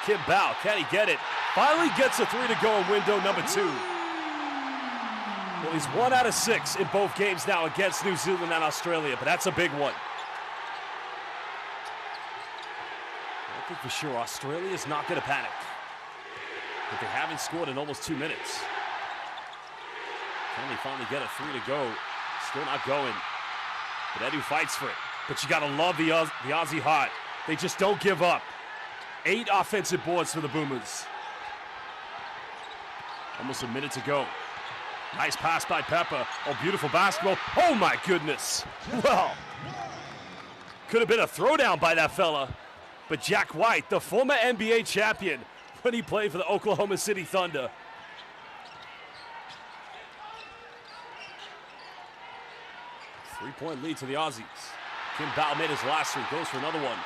Kim Bao, can he get it? Finally gets a 3 to go in window number 2. Well, he's 1 out of 6 in both games now against New Zealand and Australia, but that's a big one. I think for sure Australia is not going to panic. But they haven't scored in almost 2 minutes. Can they finally get a 3 to go? Still not going. But Edu fights for it. But you got to love the Aussie heart. They just don't give up. 8 offensive boards for the Boomers. Almost a minute to go. Nice pass by Pepper. Oh, beautiful basketball. Oh, my goodness. Well, could have been a throwdown by that fella. But Jack White, the former NBA champion, when he played for the Oklahoma City Thunder. Three-point lead to the Aussies. Kim Bao made his last three, goes for another one.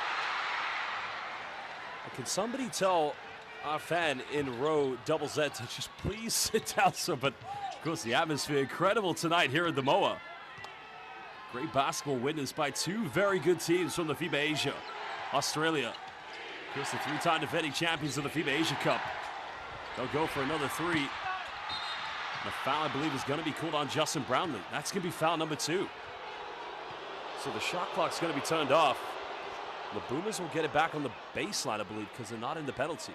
Can somebody tell our fan in row double Z to just please sit down? So, but of course the atmosphere incredible tonight here at the MOA. Great basketball witnessed by 2 very good teams from the FIBA Asia. Australia, of course the 3-time defending champions of the FIBA Asia Cup. They'll go for another 3. And the foul, I believe, is going to be called on Justin Brownlee. That's going to be foul number 2. So the shot clock's going to be turned off. The Boomers will get it back on the baseline, I believe, because they're not in the penalty.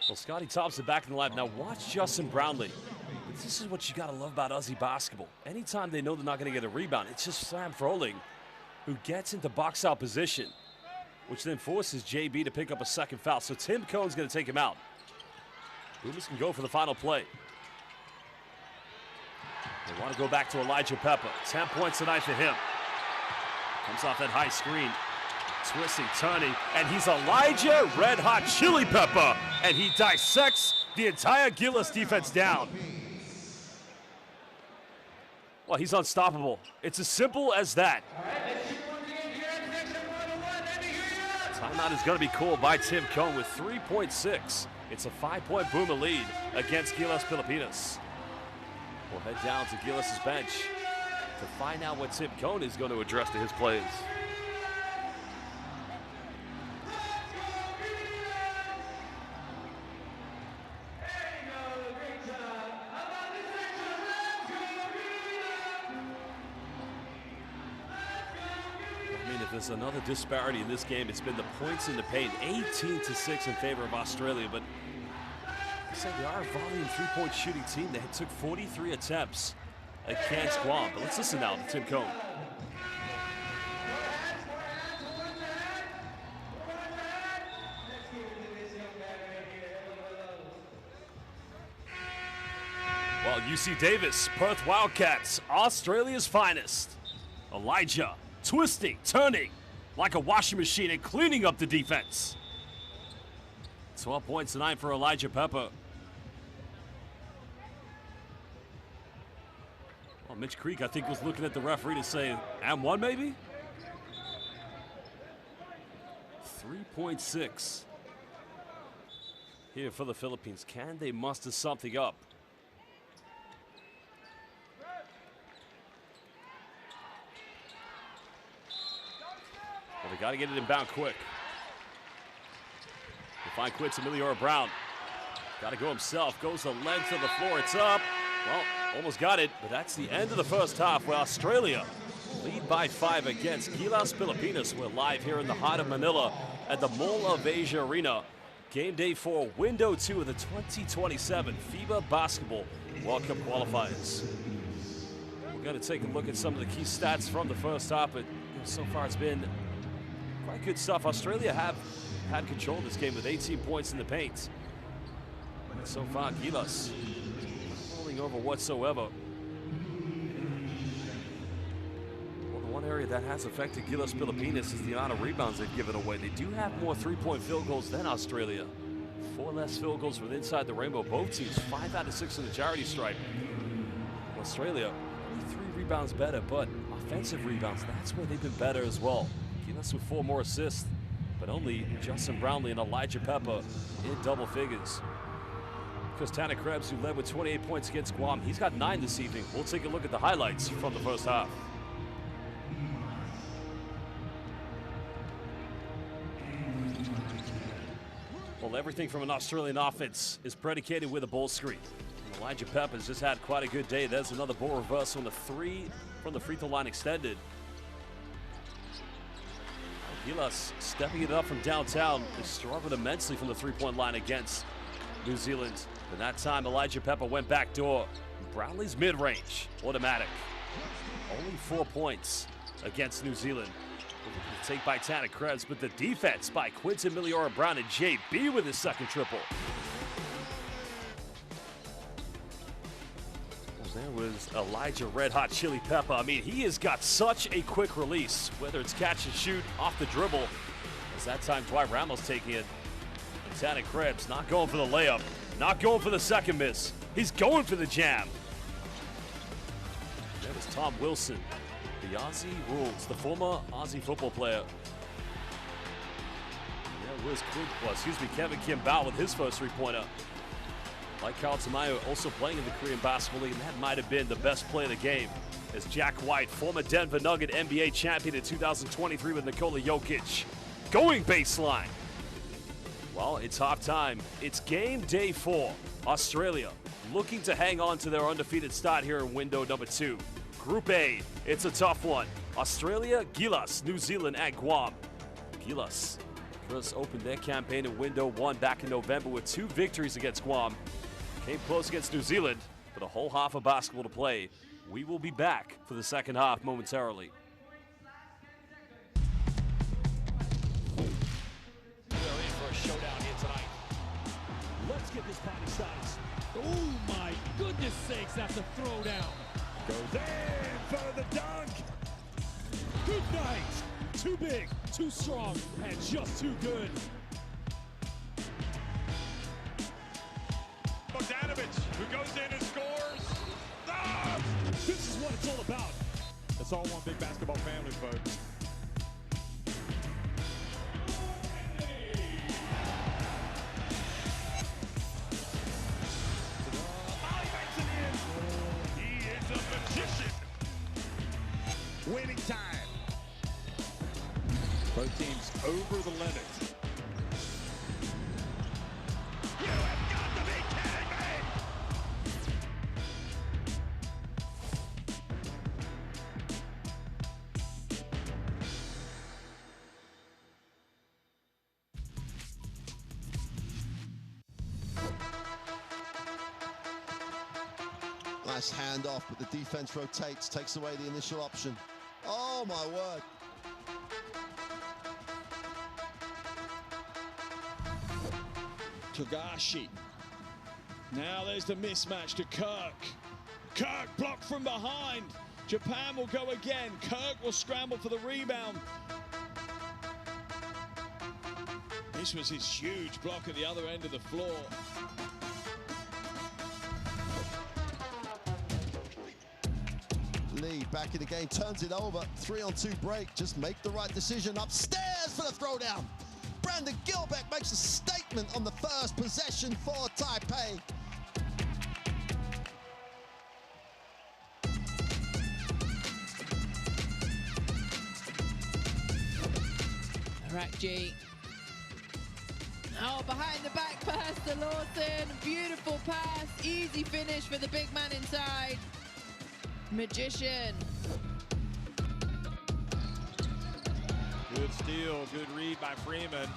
Well, Scotty Thompson back in the lab. Now watch Justin Brownlee. This is what you got to love about Aussie basketball. Anytime they know they're not going to get a rebound, it's just Sam Froling who gets into box-out position, which then forces JB to pick up a second foul. So Tim Cohn's going to take him out. Boomers can go for the final play. They want to go back to Elijah Pepper. 10 points tonight for him. Comes off that high screen. Twisting, turning, and he's Elijah Red Hot Chili Pepper. And he dissects the entire Gillis defense down. Well, he's unstoppable. It's as simple as that. Timeout is going to be called by Tim Cohn with 3.6. It's a 5-point Boomer lead against Gilas Pilipinas. We'll head down to Gilas' bench to find out what Tim Cohn is going to address to his plays. There's another disparity in this game. It's been the points in the paint, 18-6 in favor of Australia. But I say they are a volume 3-point shooting team. They took 43 attempts against Guam. But let's listen now to Tim Cohn. Well, UC Davis, Perth Wildcats, Australia's finest. Elijah. Twisting, turning like a washing machine and cleaning up the defense. 12 points tonight for Elijah Pepper. Well, Mitch Creek, I think, was looking at the referee to say, and one maybe? 3.6 here for the Philippines. Can they muster something up? they got to get it inbound quick. They find Quinton Brown. Got to go himself. Goes the length of the floor. It's up. Well, almost got it, but that's the end of the first half where Australia lead by 5 against Gilas Pilipinas. We're live here in the heart of Manila at the Mall of Asia Arena. Game day 4, window 2 of the 2027 FIBA Basketball World Cup Qualifiers. We're going to take a look at some of the key stats from the first half, but so far it's been quite good stuff. Australia have had control of this game with 18 points in the paint. And so far, Gilas rolling over whatsoever. Well, the one area that has affected Gilas Pilipinas is the amount of rebounds they've given away. They do have more three-point field goals than Australia. 4 less field goals from inside the rainbow. Both teams 5 out of 6 in the charity stripe. Australia only 3 rebounds better, but offensive rebounds, that's where they've been better as well. Gilas with 4 more assists, but only Justin Brownlee and Elijah Pepper in double figures. Because Tanner Krebs, who led with 28 points against Guam, he's got 9 this evening. We'll take a look at the highlights from the first half. Well, everything from an Australian offense is predicated with a ball screen. And Elijah Pepper's just had quite a good day. There's another ball reversal on the 3 from the free throw line extended. Gilas stepping it up from downtown. They struggled immensely from the three-point line against New Zealand. But that time, Elijah Pepper went back door. Brownlee's mid-range, automatic. Only 4 points against New Zealand. Take by Tanner Krebs, but the defense by Quinton Brown and JB with his second triple. There was Elijah Red Hot Chili Pepper. I mean, he has got such a quick release, whether it's catch and shoot, off the dribble. As that time, Dwight Ramos taking it. And Tanner Krebs not going for the layup, not going for the second miss. He's going for the jam. That was Tom Wilson, the Aussie Rules, the former Aussie football player. There was Kevin Kimball with his first three-pointer. Like Carl Tamayo, also playing in the Korean Basketball League, and that might have been the best play of the game. As Jack White, former Denver Nugget NBA champion in 2023 with Nikola Jokic, going baseline. Well, it's halftime. It's game day 4. Australia looking to hang on to their undefeated start here in window number 2. Group A, it's a tough one. Australia, Gilas, New Zealand, and Guam. Gilas first opened their campaign in window 1 back in November with 2 victories against Guam. Came close against New Zealand, but a whole half of basketball to play. We will be back for the second half momentarily. We're in for a showdown here tonight. Let's get this party started. Oh my goodness sakes, that's a throwdown. Goes in for the dunk. Good night. Too big, too strong, and just too good. Bogdanovich, who goes in and scores. Ah! This is what it's all about. It's all one big basketball family, folks. He is a magician. Winning time. Both teams over the limit. You have got to be kidding me! Nice handoff, but the defense rotates, takes away the initial option. Oh my word. Togashi. Now there's the mismatch to Kirk. Kirk blocked from behind. Japan will go again. Kirk will scramble for the rebound. This was his huge block at the other end of the floor. Lee back in the game, turns it over. 3-on-2 break. Just make the right decision. Upstairs for the throwdown. Brandon Gilbeck makes a statement on the first possession for Taipei. Rakji. Oh, behind the back pass to Lawson. Beautiful pass. Easy finish for the big man inside. Magician. Good steal, good read by Freeman.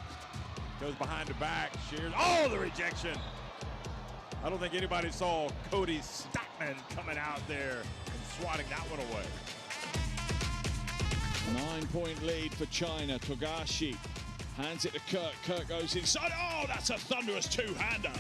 Goes behind the back, shears. Oh, the rejection. I don't think anybody saw Cody Stockman coming out there and swatting that one away. 9-point lead for China. Togashi hands it to Kirk. Kirk goes inside. Oh, that's a thunderous two-hander.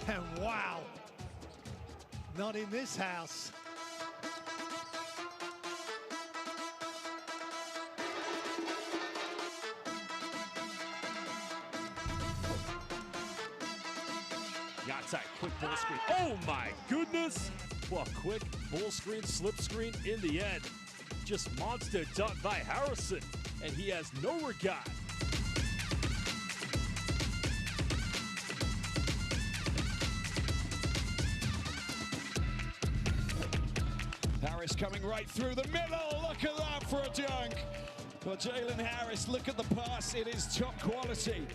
And wow, not in this house. Yatai, quick ball screen. Oh my goodness! Well, quick ball screen, slip screen in the end. Just monster dunk by Harrison, and he has no regard. Harris coming right through the middle. Look at that for a dunk. For Jalen Harris, look at the pass. It is top quality.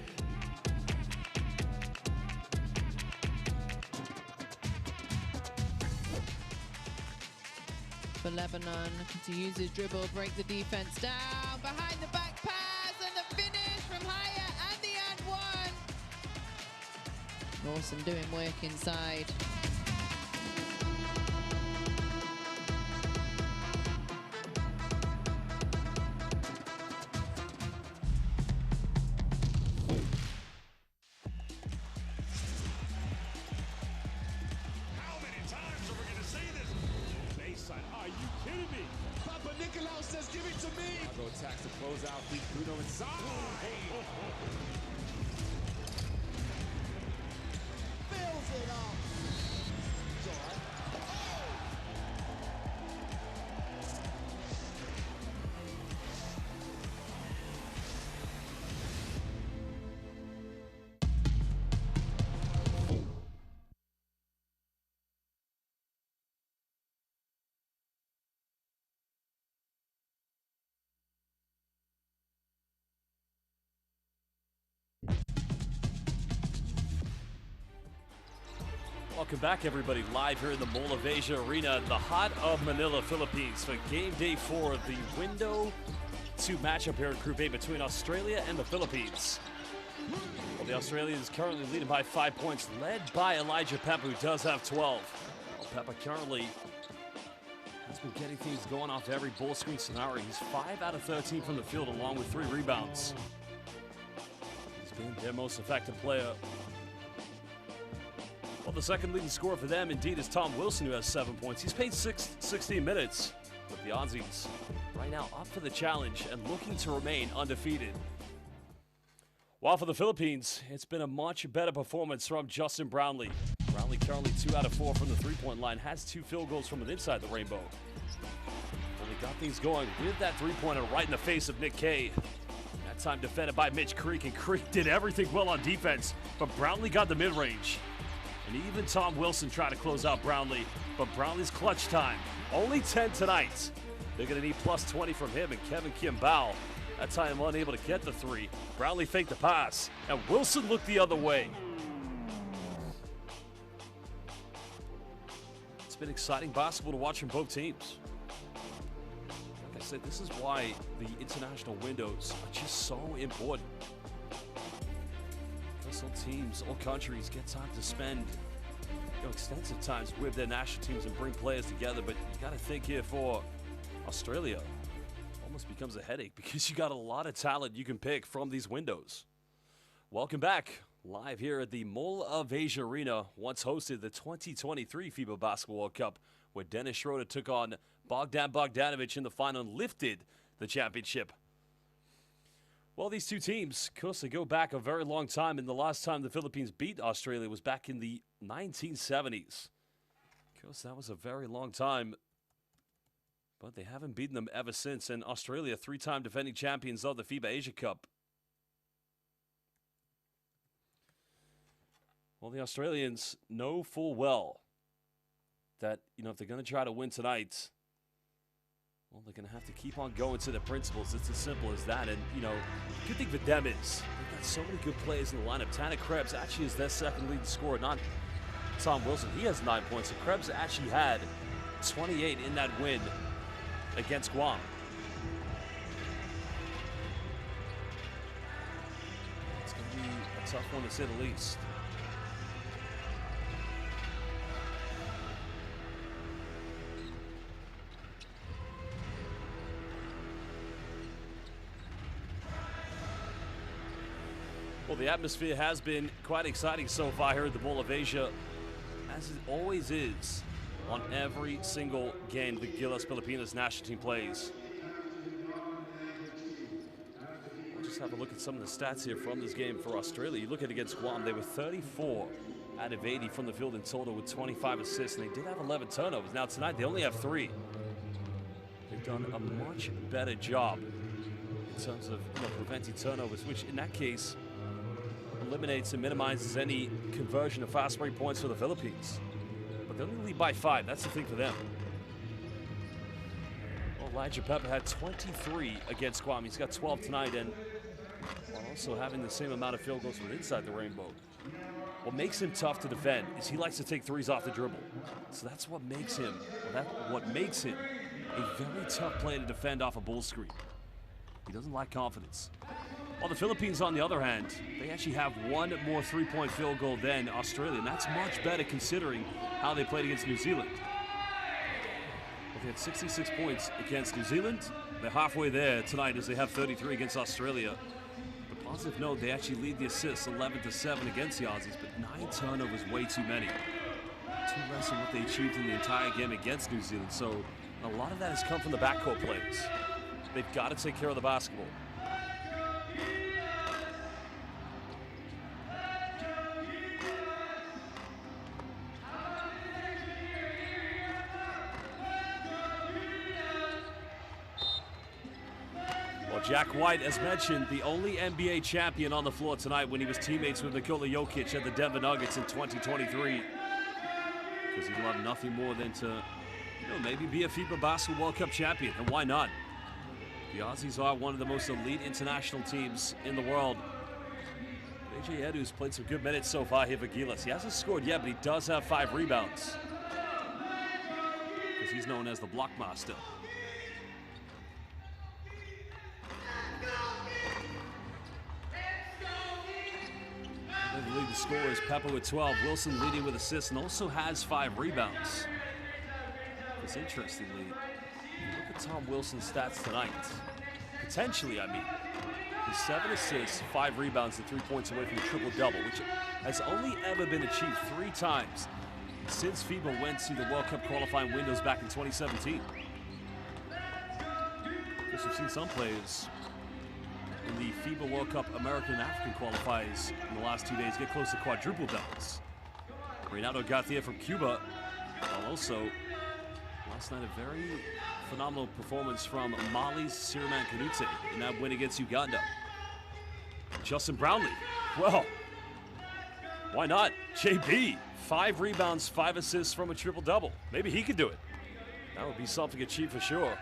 For Lebanon to use his dribble, break the defense down, behind the back pass, and the finish from Hyatt, and the and one. Lawson doing work inside. Attacks to close out. Beat Bruno inside. Fills it up. It's all right. Welcome back, everybody, live here in the Mall of Asia Arena in the heart of Manila, Philippines for game day 4 of the Window 2 matchup here in Group A between Australia and the Philippines. Well, the Australians currently leading by 5 points, led by Elijah Peppa, who does have 12. Well, Peppa currently has been getting things going off every ball screen scenario. He's 5 out of 13 from the field, along with 3 rebounds. He's been their most effective player. Well, the second leading scorer for them, indeed, is Tom Wilson, who has 7 points. He's played 16 minutes with the Aussies. Right now, up for the challenge and looking to remain undefeated. While for the Philippines, it's been a much better performance from Justin Brownlee. Brownlee currently 2 out of 4 from the three-point line, has 2 field goals from inside the rainbow. Well, they got things going with that three-pointer right in the face of Nick Kay. That time defended by Mitch Creek, and Creek did everything well on defense, but Brownlee got the mid-range. And even Tom Wilson tried to close out Brownlee, but Brownlee's clutch time, only 10 tonight. They're going to need plus 20 from him and Kevin Kimball. That time unable to get the 3. Brownlee faked the pass, and Wilson looked the other way. It's been exciting basketball to watch from both teams. Like I said, this is why the international windows are just so important. All teams, all countries get time to spend extensive times with their national teams and bring players together, but you got to think here for Australia, almost becomes a headache because you got a lot of talent you can pick from these windows. Welcome back, live here at the Mall of Asia Arena, once hosted the 2023 FIBA Basketball World Cup, where Dennis Schroeder took on Bogdan Bogdanovic in the final and lifted the championship. Well, these two teams, of course, they go back a very long time, and the last time the Philippines beat Australia was back in the 1970s. Of course, that was a very long time but they haven't beaten them ever since. And Australia, 3-time defending champions of the FIBA Asia Cup. Well, the Australians know full well that, if they're going to try to win tonight, well, they're going to have to keep on going to their principles. It's as simple as that. And, good thing for them is they've got so many good players in the lineup. Tanner Krebs actually is their second leading scorer, not Tom Wilson. He has 9 points. So Krebs actually had 28 in that win against Guam. It's going to be a tough one to say the least. Well, the atmosphere has been quite exciting so far here at the Bowl of Asia, as it always is on every single game the Gilas Pilipinas national team plays. We'll just have a look at some of the stats here from this game for Australia. You look at against Guam, they were 34 out of 80 from the field in total with 25 assists, and they did have 11 turnovers. Now tonight they only have 3. They've done a much better job in terms of preventing turnovers, which in that case eliminates and minimizes any conversion of fast break points for the Philippines. But they only lead by 5. That's the thing for them. Well, Elijah Pepper had 23 against Guam. He's got 12 tonight, and while also having the same amount of field goals from inside the rainbow. What makes him tough to defend is he likes to take threes off the dribble. So that's what makes him, a very tough player to defend off a bull screen. He doesn't lack confidence. While the Philippines, on the other hand, they actually have 1 more 3-point field goal than Australia, and that's much better considering how they played against New Zealand. Well, they had 66 points against New Zealand. They're halfway there tonight as they have 33 against Australia. The positive note, they actually lead the assists 11-7 against the Aussies, but 9 turnovers, way too many. 2 less than what they achieved in the entire game against New Zealand, so a lot of that has come from the backcourt players. They've got to take care of the basketball. Jack White, as mentioned, the only NBA champion on the floor tonight when he was teammates with Nikola Jokic at the Denver Nuggets in 2023. Because he'd love nothing more than to, maybe be a FIBA Basketball World Cup champion, and why not? The Aussies are one of the most elite international teams in the world. AJ Edu's played some good minutes so far here for Gilas. He hasn't scored yet, but he does have 5 rebounds. Because he's known as the block master. The leading scorer is Pepper with 12. Wilson leading with assists and also has 5 rebounds. Because interestingly, look at Tom Wilson's stats tonight. Potentially, he's 7 assists, 5 rebounds, and 3 points away from the triple-double, which has only ever been achieved 3 times since FIBA went to the World Cup qualifying windows back in 2017. Because we've seen some players in the FIBA World Cup American and African qualifiers in the last 2 days get close to quadruple doubles. Renato Garcia from Cuba, while also last night a very phenomenal performance from Mali's Siriman Kanute in that win against Uganda. Justin Brownlee, well, why not? JB, 5 rebounds, 5 assists from a triple-double. Maybe he could do it. That would be something achieved for sure.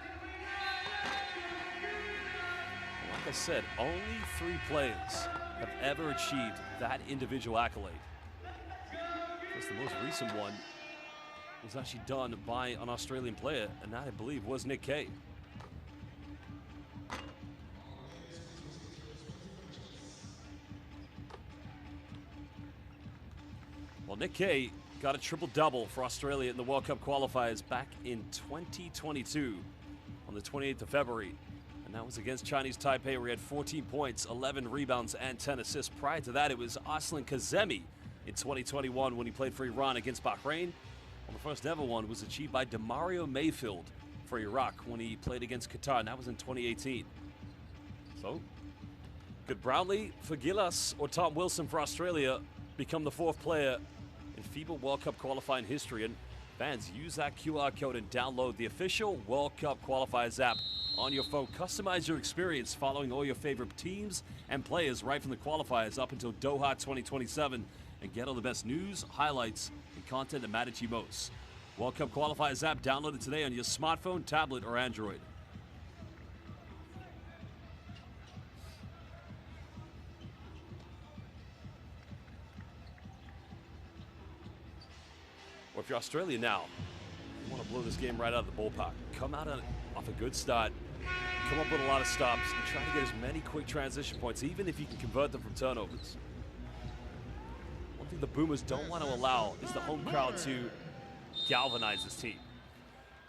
Like I said, only 3 players have ever achieved that individual accolade. The most recent one was actually done by an Australian player, and that, I believe, was Nick Kay. Well, Nick Kay got a triple-double for Australia in the World Cup qualifiers back in 2022 on the 28th of February. And that was against Chinese Taipei, where he had 14 points, 11 rebounds, and 10 assists. Prior to that, it was Aslan Kazemi in 2021 when he played for Iran against Bahrain. Well, the first ever one was achieved by Demario Mayfield for Iraq when he played against Qatar, and that was in 2018. So, could Brownlee for Gilas or Tom Wilson for Australia become the 4th player in FIBA World Cup qualifying history? And Fans, use that QR code and download the official World Cup Qualifiers app on your phone. Customize your experience following all your favorite teams and players right from the qualifiers up until Doha 2027 and get all the best news, highlights, and content that matter to you most. World Cup Qualifiers app, download it today on your smartphone, tablet, or Android. Or if you're Australia now, you want to blow this game right out of the ballpark. Come out off a good start, come up with a lot of stops, and try to get as many quick transition points, even if you can convert them from turnovers. One thing the Boomers don't want to allow is the home crowd to galvanize this team.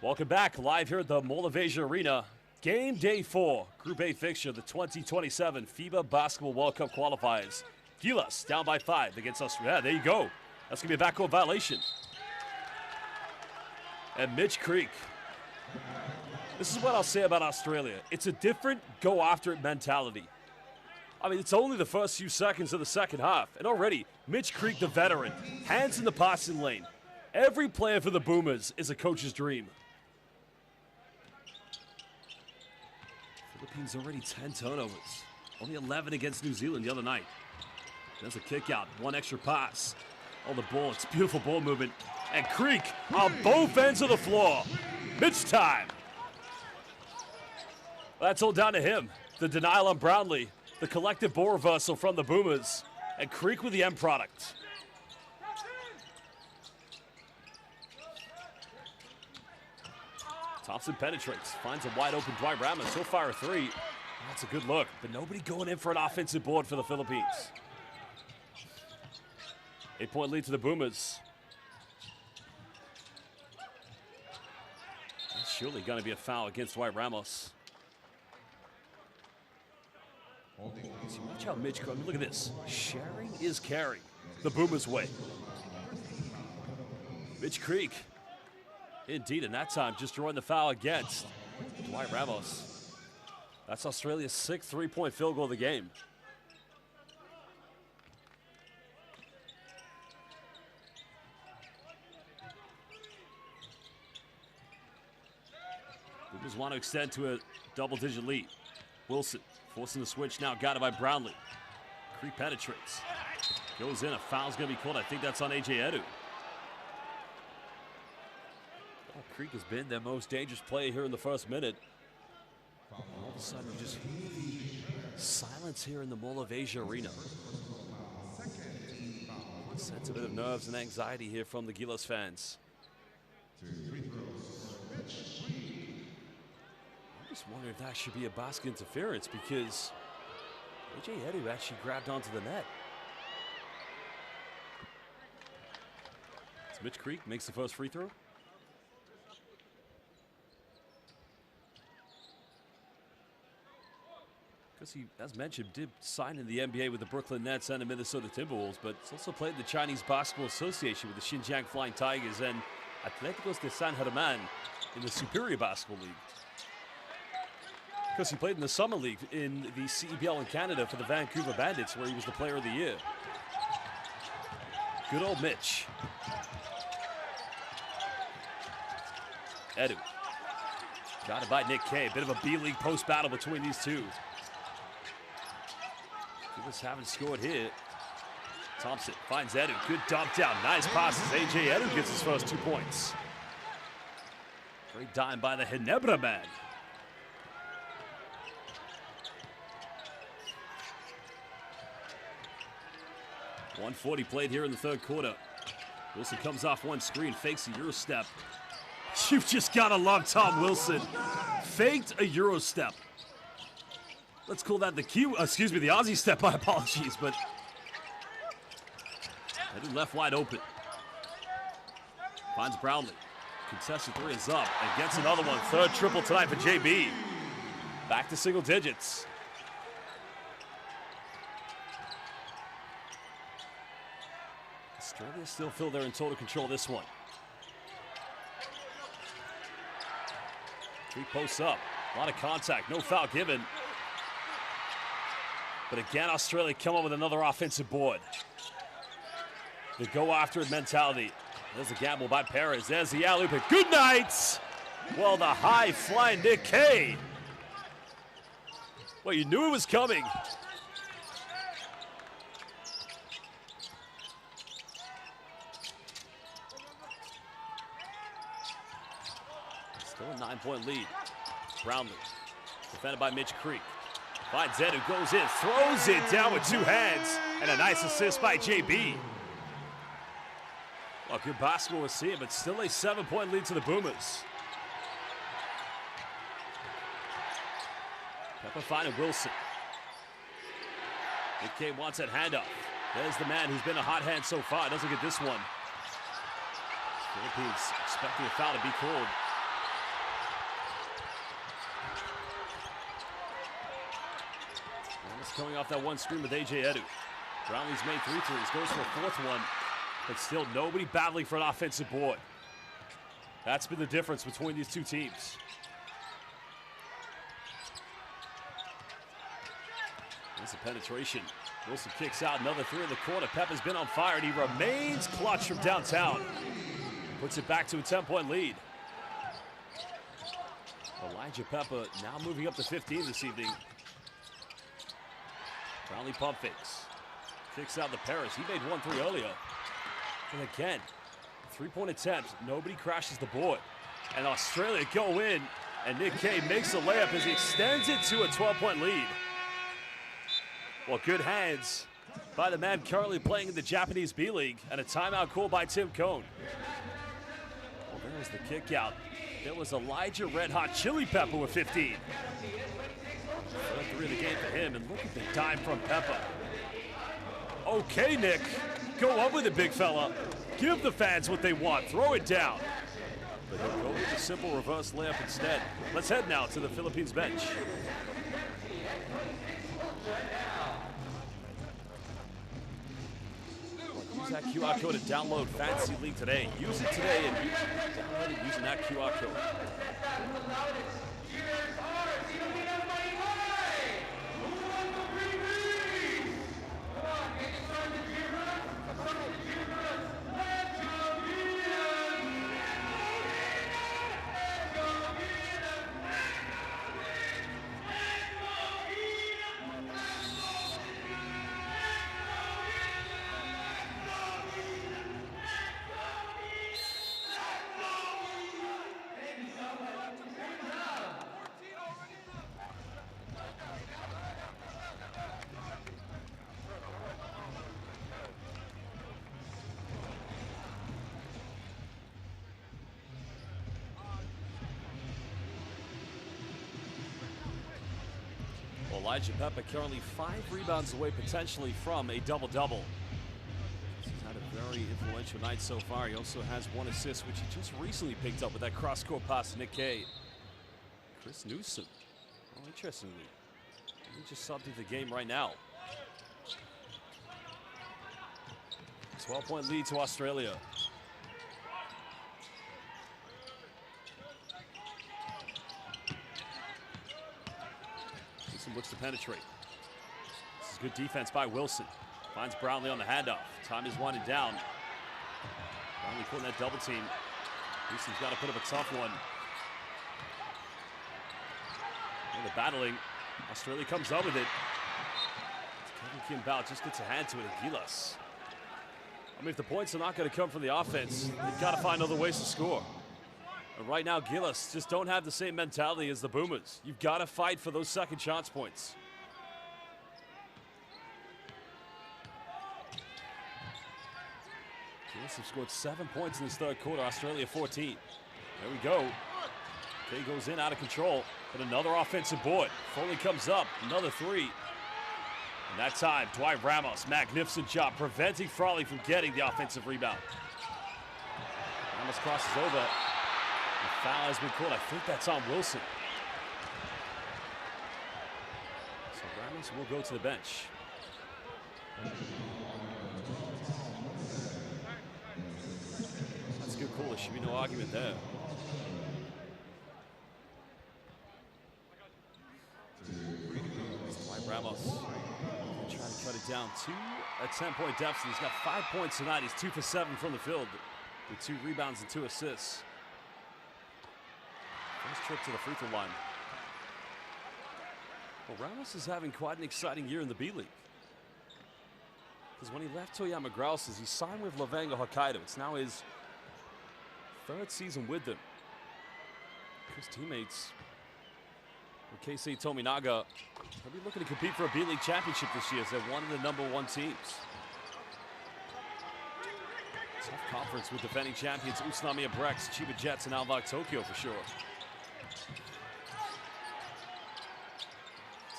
Welcome back, live here at the Mall of Asia Arena. Game day 4, Group A fixture, the 2027 FIBA Basketball World Cup Qualifiers. Gilas down by 5 against Australia. Yeah, there you go. That's going to be a backcourt violation. And Mitch Creek. This is what I'll say about Australia. It's a different go-after-it mentality. I mean, it's only the first few seconds of the second half, and already, Mitch Creek, the veteran, hands in the passing lane. Every player for the Boomers is a coach's dream. Philippines already 10 turnovers. Only 11 against New Zealand the other night. There's a kick out, one extra pass. Oh, the ball, it's beautiful ball movement. And Creek on both ends of the floor. Mitch time. That's all down to him. The denial on Brownlee. The collective ball reversal from the Boomers. And Creek with the end product. Thompson penetrates. Finds a wide open Dwight Ramos. He'll fire a 3. That's a good look. But nobody going in for an offensive board for the Philippines. 8-point lead to the Boomers. That's surely going to be a foul against Dwight Ramos. See, watch how Mitch, I mean, look at this. Sharing is caring. The Boomers' way. Mitch Creek. Indeed, and that time just drawing the foul against Dwight Ramos. That's Australia's 6th three-point field goal of the game. Boomers want to extend to a double-digit lead. Wilson forcing the switch now, got it by Brownlee. Creek penetrates. Goes in, a foul's going to be called. I think that's on A.J. Edu. Oh, Creek has been their most dangerous player here in the first minute. All of a sudden, you just hear the silence here in the Mall of Asia Arena. Sense a bit of nerves and anxiety here from the Gilas fans. I just wonder if that should be a basket interference because A.J. Edu actually grabbed onto the net. So Mitch Creek makes the first free throw. Because he, as mentioned, did sign in the NBA with the Brooklyn Nets and the Minnesota Timberwolves, but he's also played in the Chinese Basketball Association with the Xinjiang Flying Tigers and Atléticos de San Germán in the Superior Basketball League. Because he played in the Summer League in the CEBL in Canada for the Vancouver Bandits, where he was the Player of the Year. Good old Mitch. Edu. Got it by Nick Kay. A bit of a B-League post battle between these two. Gilas haven't scored here. Thompson finds Edu. Good dump down. Nice passes. A.J. Edu gets his first 2 points. Great dime by the Ginebra man. .140 played here in the third quarter. Wilson comes off one screen, fakes a Euro step. You've just got to love Tom Wilson. Faked a Euro step. Let's call that the Aussie step, my apologies, but Edu left wide open. Finds Brownlee. Contested 3 is up and gets another one. Third triple tonight for JB. Back to single digits. Australia still feel they're in total control of this one. Creek posts up. A lot of contact. No foul given. But again, Australia come up with another offensive board. The go-after-it mentality. There's a gamble by Perez. There's the alley-oop. Good night! Well, the high-flying Nick K. Well, you knew it was coming. Still a 9-point lead. Brownlee, defended by Mitch Creek. Finds Ed, who goes in, throws it down with 2 hands, and a nice assist by JB. Well, good basketball we're seeing, but still a 7-point lead to the Boomers. Pepper finding Wilson. Nick K wants that handoff. There's the man who's been a hot hand so far. Doesn't get this one. Philippines expecting a foul to be called. Coming off that one screen with A.J. Edu. Brownlee's made 3 threes, goes for a 4th one, but still nobody battling for an offensive board. That's been the difference between these two teams. There's the penetration. Wilson kicks out, another 3 in the corner. Pepper's been on fire, and he remains clutch from downtown. Puts it back to a 10-point lead. Elijah Pepper now moving up to 15 this evening. Brownlee pump fakes. Kicks out the Paris. He made 1 3 earlier. And again, 3-point attempts. Nobody crashes the board. And Australia go in. And Nick K makes the layup as he extends it to a 12-point lead. Well, good hands by the man currently playing in the Japanese B-League. And a timeout called by Tim Cone. Well, there was the kick out. There was Elijah Red Hot Chili Pepper with 15. 3 of the game for him, and look at the dime from Pepper. Okay, Nick, go up with it, big fella. Give the fans what they want, throw it down. But he'll go with the simple reverse layup instead. Let's head now to the Philippines bench. Use that QR code to download Fantasy League today. Use it today and download it using that QR code. Elijah Pepper currently 5 rebounds away potentially from a double-double. He's had a very influential night so far. He also has 1 assist, which he just recently picked up with that cross-court pass to Nick K. Chris Newsom. Oh, interestingly, he just subbed into the game right now. 12-point lead to Australia. Looks to penetrate. This is good defense by Wilson. Finds Brownlee on the handoff. Time is winding down. Brownlee pulling that double team. Wilson's got to put up a tough one. And they're battling. Australia comes up with it. Kevin Kimball just gets a hand to it at Gilas. I mean, if the points are not going to come from the offense, they've got to find other ways to score. And right now, Gilas just don't have the same mentality as the Boomers. You've got to fight for those second chance points. Gilas have scored 7 points in this 3rd quarter. Australia 14. There we go. Kay goes in out of control, but another offensive board. Foley comes up, another 3. And that time, Dwight Ramos, magnificent job preventing Frawley from getting the offensive rebound. Ramos crosses over. The foul has been called. I think that's on Wilson. So Ramos will go to the bench. That's a good call. There should be no argument there. Dwight Ramos trying to cut it down to a 10-point deficit. He's got 5 points tonight. He's 2 for 7 from the field. with 2 rebounds and 2 assists. First trip to the free throw line. Well, Ramos is having quite an exciting year in the B League. Because when he left Toyama Grouses, he signed with Levenga Hokkaido. It's now his 3rd season with them. His teammates, Keisei Tominaga, they'll be looking to compete for a B League championship this year as they're one of the #1 teams. Tough conference with defending champions Utsunomiya Brex, Chiba Jets, and Alvak Tokyo for sure.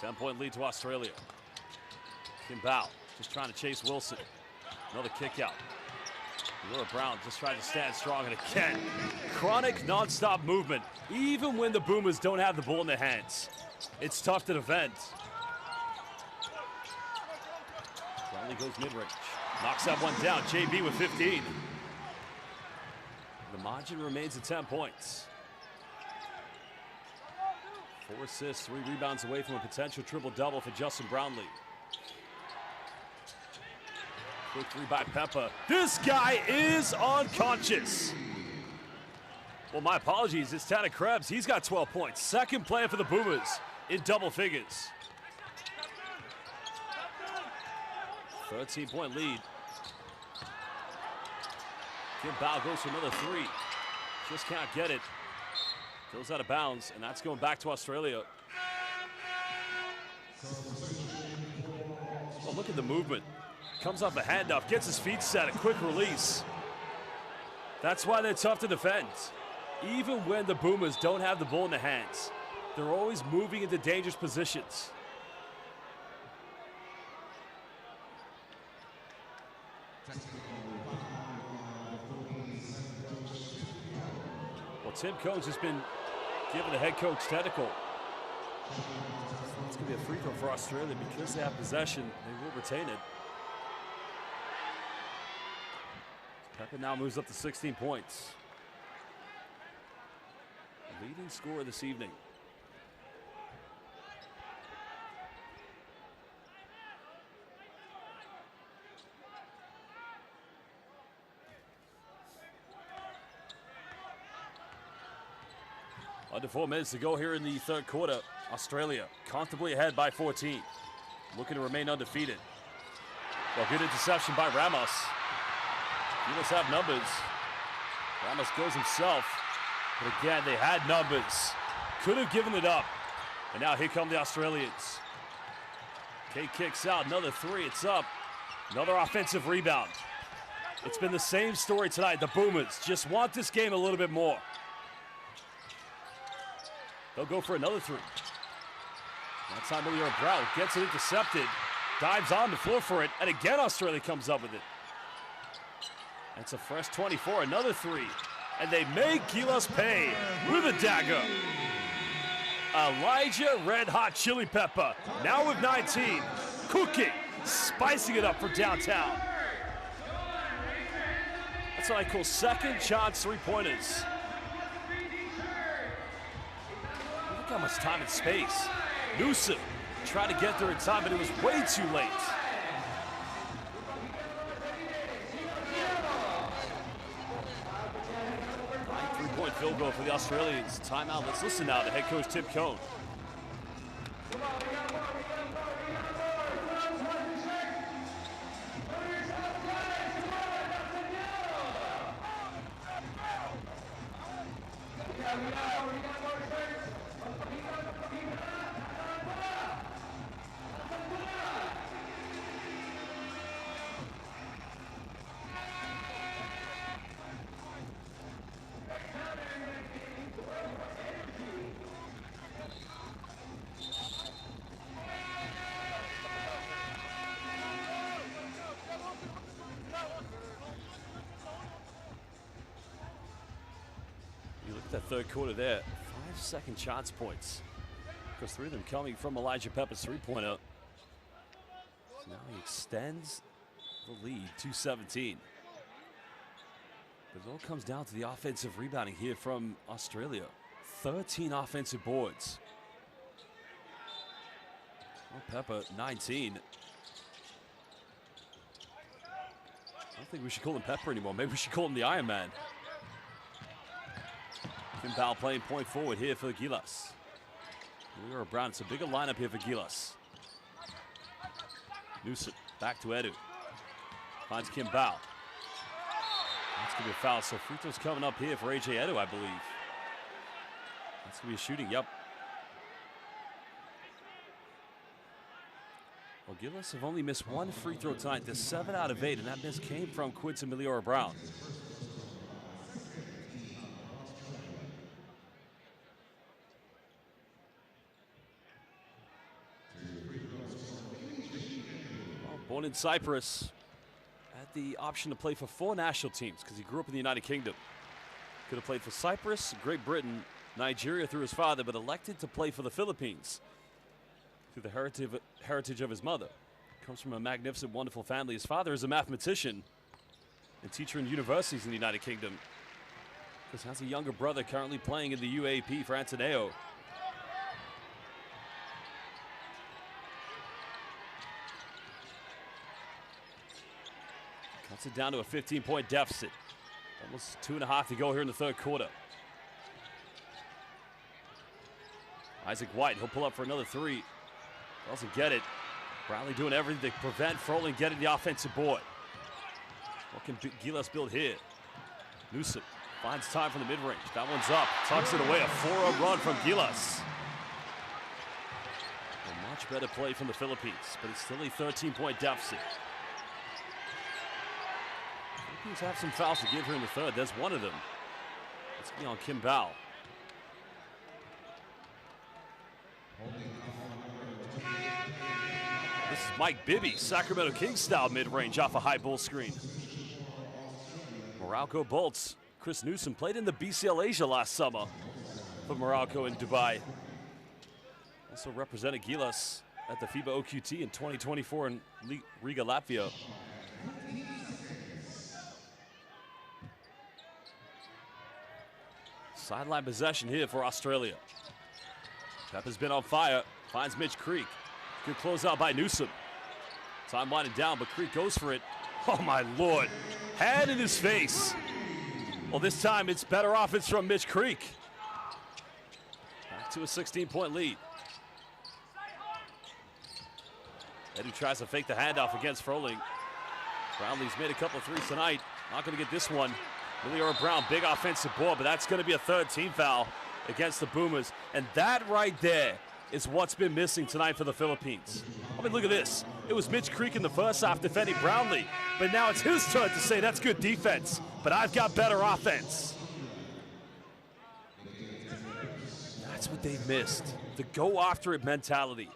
10-point lead to Australia. Kim Bao just trying to chase Wilson. Another kick out. Laura Brown just trying to stand strong, and again, chronic non-stop movement, even when the Boomers don't have the ball in their hands. It's tough to defend. Brownlee goes mid-range, knocks that one down. JB with 15. The margin remains at 10 points. 4 assists, 3 rebounds away from a potential triple-double for Justin Brownlee. Quick 3 by Peppa. This guy is unconscious. Well, my apologies, it's Tanner Krebs. He's got 12 points. Second player for the Boomers in double figures. 13-point lead. Kim Bao goes for another 3. Just can't get it. Goes out of bounds, and that's going back to Australia. Oh, look at the movement. Comes off a handoff, gets his feet set, a quick release. That's why they're tough to defend. Even when the Boomers don't have the ball in their hands, they're always moving into dangerous positions. Well, Tim Coates has been given a head coach tentacle. It's going to be a free throw for Australia. Because they have possession, they will retain it. Peppa now moves up to 16 points. Leading scorer this evening. Under 4 minutes to go here in the 3rd quarter. Australia comfortably ahead by 14. Looking to remain undefeated. Well, good interception by Ramos. He must have numbers. Ramos goes himself. But again, they had numbers. Could have given it up. And now here come the Australians. Kate kicks out, another 3, it's up. Another offensive rebound. It's been the same story tonight. The Boomers just want this game a little bit more. They'll go for another 3. That time, Laura Brown gets it intercepted. Dives on the floor for it. And again, Australia comes up with it. It's a fresh 24, another 3. And they make Gilas pay with a dagger. Elijah Red Hot Chili Pepper, now with 19. Cooking, spicing it up for downtown. That's what I call second chance 3-pointers. Look how much time and space. Newsom tried to get there in time, but it was way too late. 3-point field goal for the Australians. Timeout. Let's listen now to head coach Tim Cone. That 3rd quarter there, 5 second chance points. Of course, 3 of them coming from Elijah Pepper's 3-pointer. So now he extends the lead to 17. But it all comes down to the offensive rebounding here from Australia. 13 offensive boards. Well, Pepper, 19. think we should call him Pepper anymore. Maybe we should call him the Iron Man. Kimball playing point forward here for Gilas. Milira Brown, it's a bigger lineup here for Gilas. Newsom back to Edu. Finds Kimball. That's going to be a foul. So free throws coming up here for AJ Edu, I believe. That's going to be a shooting, yep. Well, Gilas have only missed one free throw tonight. They're 7 out of 8, and that miss came from Quincy Milira Brown. Born in Cyprus, had the option to play for 4 national teams because he grew up in the United Kingdom. Could have played for Cyprus, Great Britain, Nigeria through his father, but elected to play for the Philippines through the heritage of his mother. Comes from a magnificent, wonderful family. His father is a mathematician and teacher in universities in the United Kingdom. Because has a younger brother currently playing in the UAP for Antoneo. Cuts it down to a 15-point deficit. Almost 2.5 to go here in the third quarter. Isaac White, he'll pull up for another 3. Doesn't get it. Brownlee doing everything to prevent Froling getting the offensive board. What can Gilas build here? Newsom finds time from the mid-range. That one's up. Tucks it away. A 4-0 run from Gilas. A much better play from the Philippines, but it's still a 13-point deficit. Philippines have some fouls to give here in the third. There's one of them. It's going to be on Kimball. This is Mike Bibby, Sacramento Kings style mid-range off a high bull screen. Morocco Bolts. Chris Newsom played in the BCL Asia last summer for Morocco in Dubai. Also represented Gilas at the FIBA OQT in 2024 in Riga, Latvia. Sideline possession here for Australia. Pepper's been on fire, finds Mitch Creek. Good closeout by Newsom. Time winding down, but Creek goes for it. Oh my Lord, hand in his face. Well, this time it's better offense from Mitch Creek. Back to a 16-point lead. Edu tries to fake the handoff against Froling. Brownlee's made a couple of threes tonight. Not going to get this one. Milira Brown, big offensive board, but that's going to be a third team foul against the Boomers. And that right there is what's been missing tonight for the Philippines. I mean, look at this. It was Mitch Creek in the first half defending Brownlee, but now it's his turn to say that's good defense, but I've got better offense. That's what they've missed, the go after it mentality.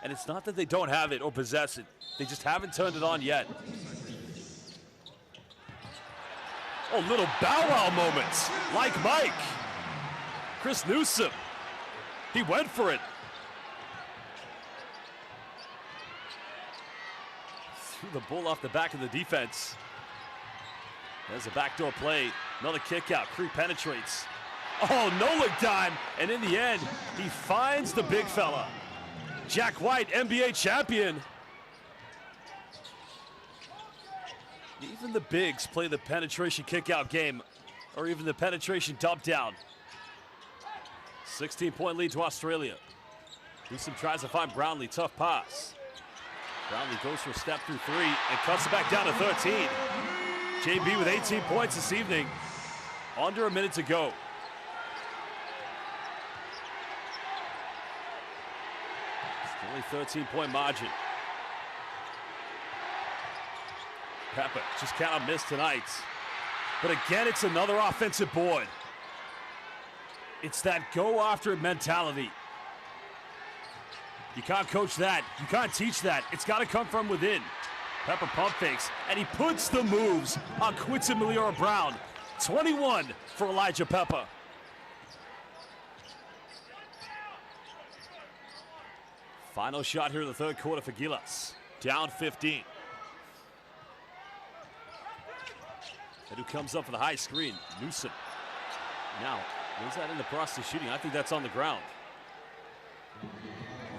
And it's not that they don't have it or possess it, they just haven't turned it on yet. Oh, little bow wow moments, like Mike. Chris Newsom, he went for it. Threw the ball off the back of the defense. There's a backdoor play, another kick out, Creek penetrates. Oh, no look dime, and in the end, he finds the big fella. Jack White, NBA champion. Even the bigs play the penetration kick-out game, or even the penetration dump down. 16-point lead to Australia. Newsom tries to find Brownlee, tough pass. Brownlee goes for a step through 3 and cuts it back down to 13. JB with 18 points this evening. Under a minute to go. Still a 13-point margin. Pepper just cannot miss tonight. But again, it's another offensive board. It's that go after it mentality. You can't coach that. You can't teach that. It's got to come from within. Pepper pump fakes, and he puts the moves on Quincy Milira Brown. 21 for Elijah Pepper. Final shot here in the third quarter for Gilas. Down 15. Edu comes up for the high screen. Newsom. Now, where's that in the process of shooting? I think that's on the ground.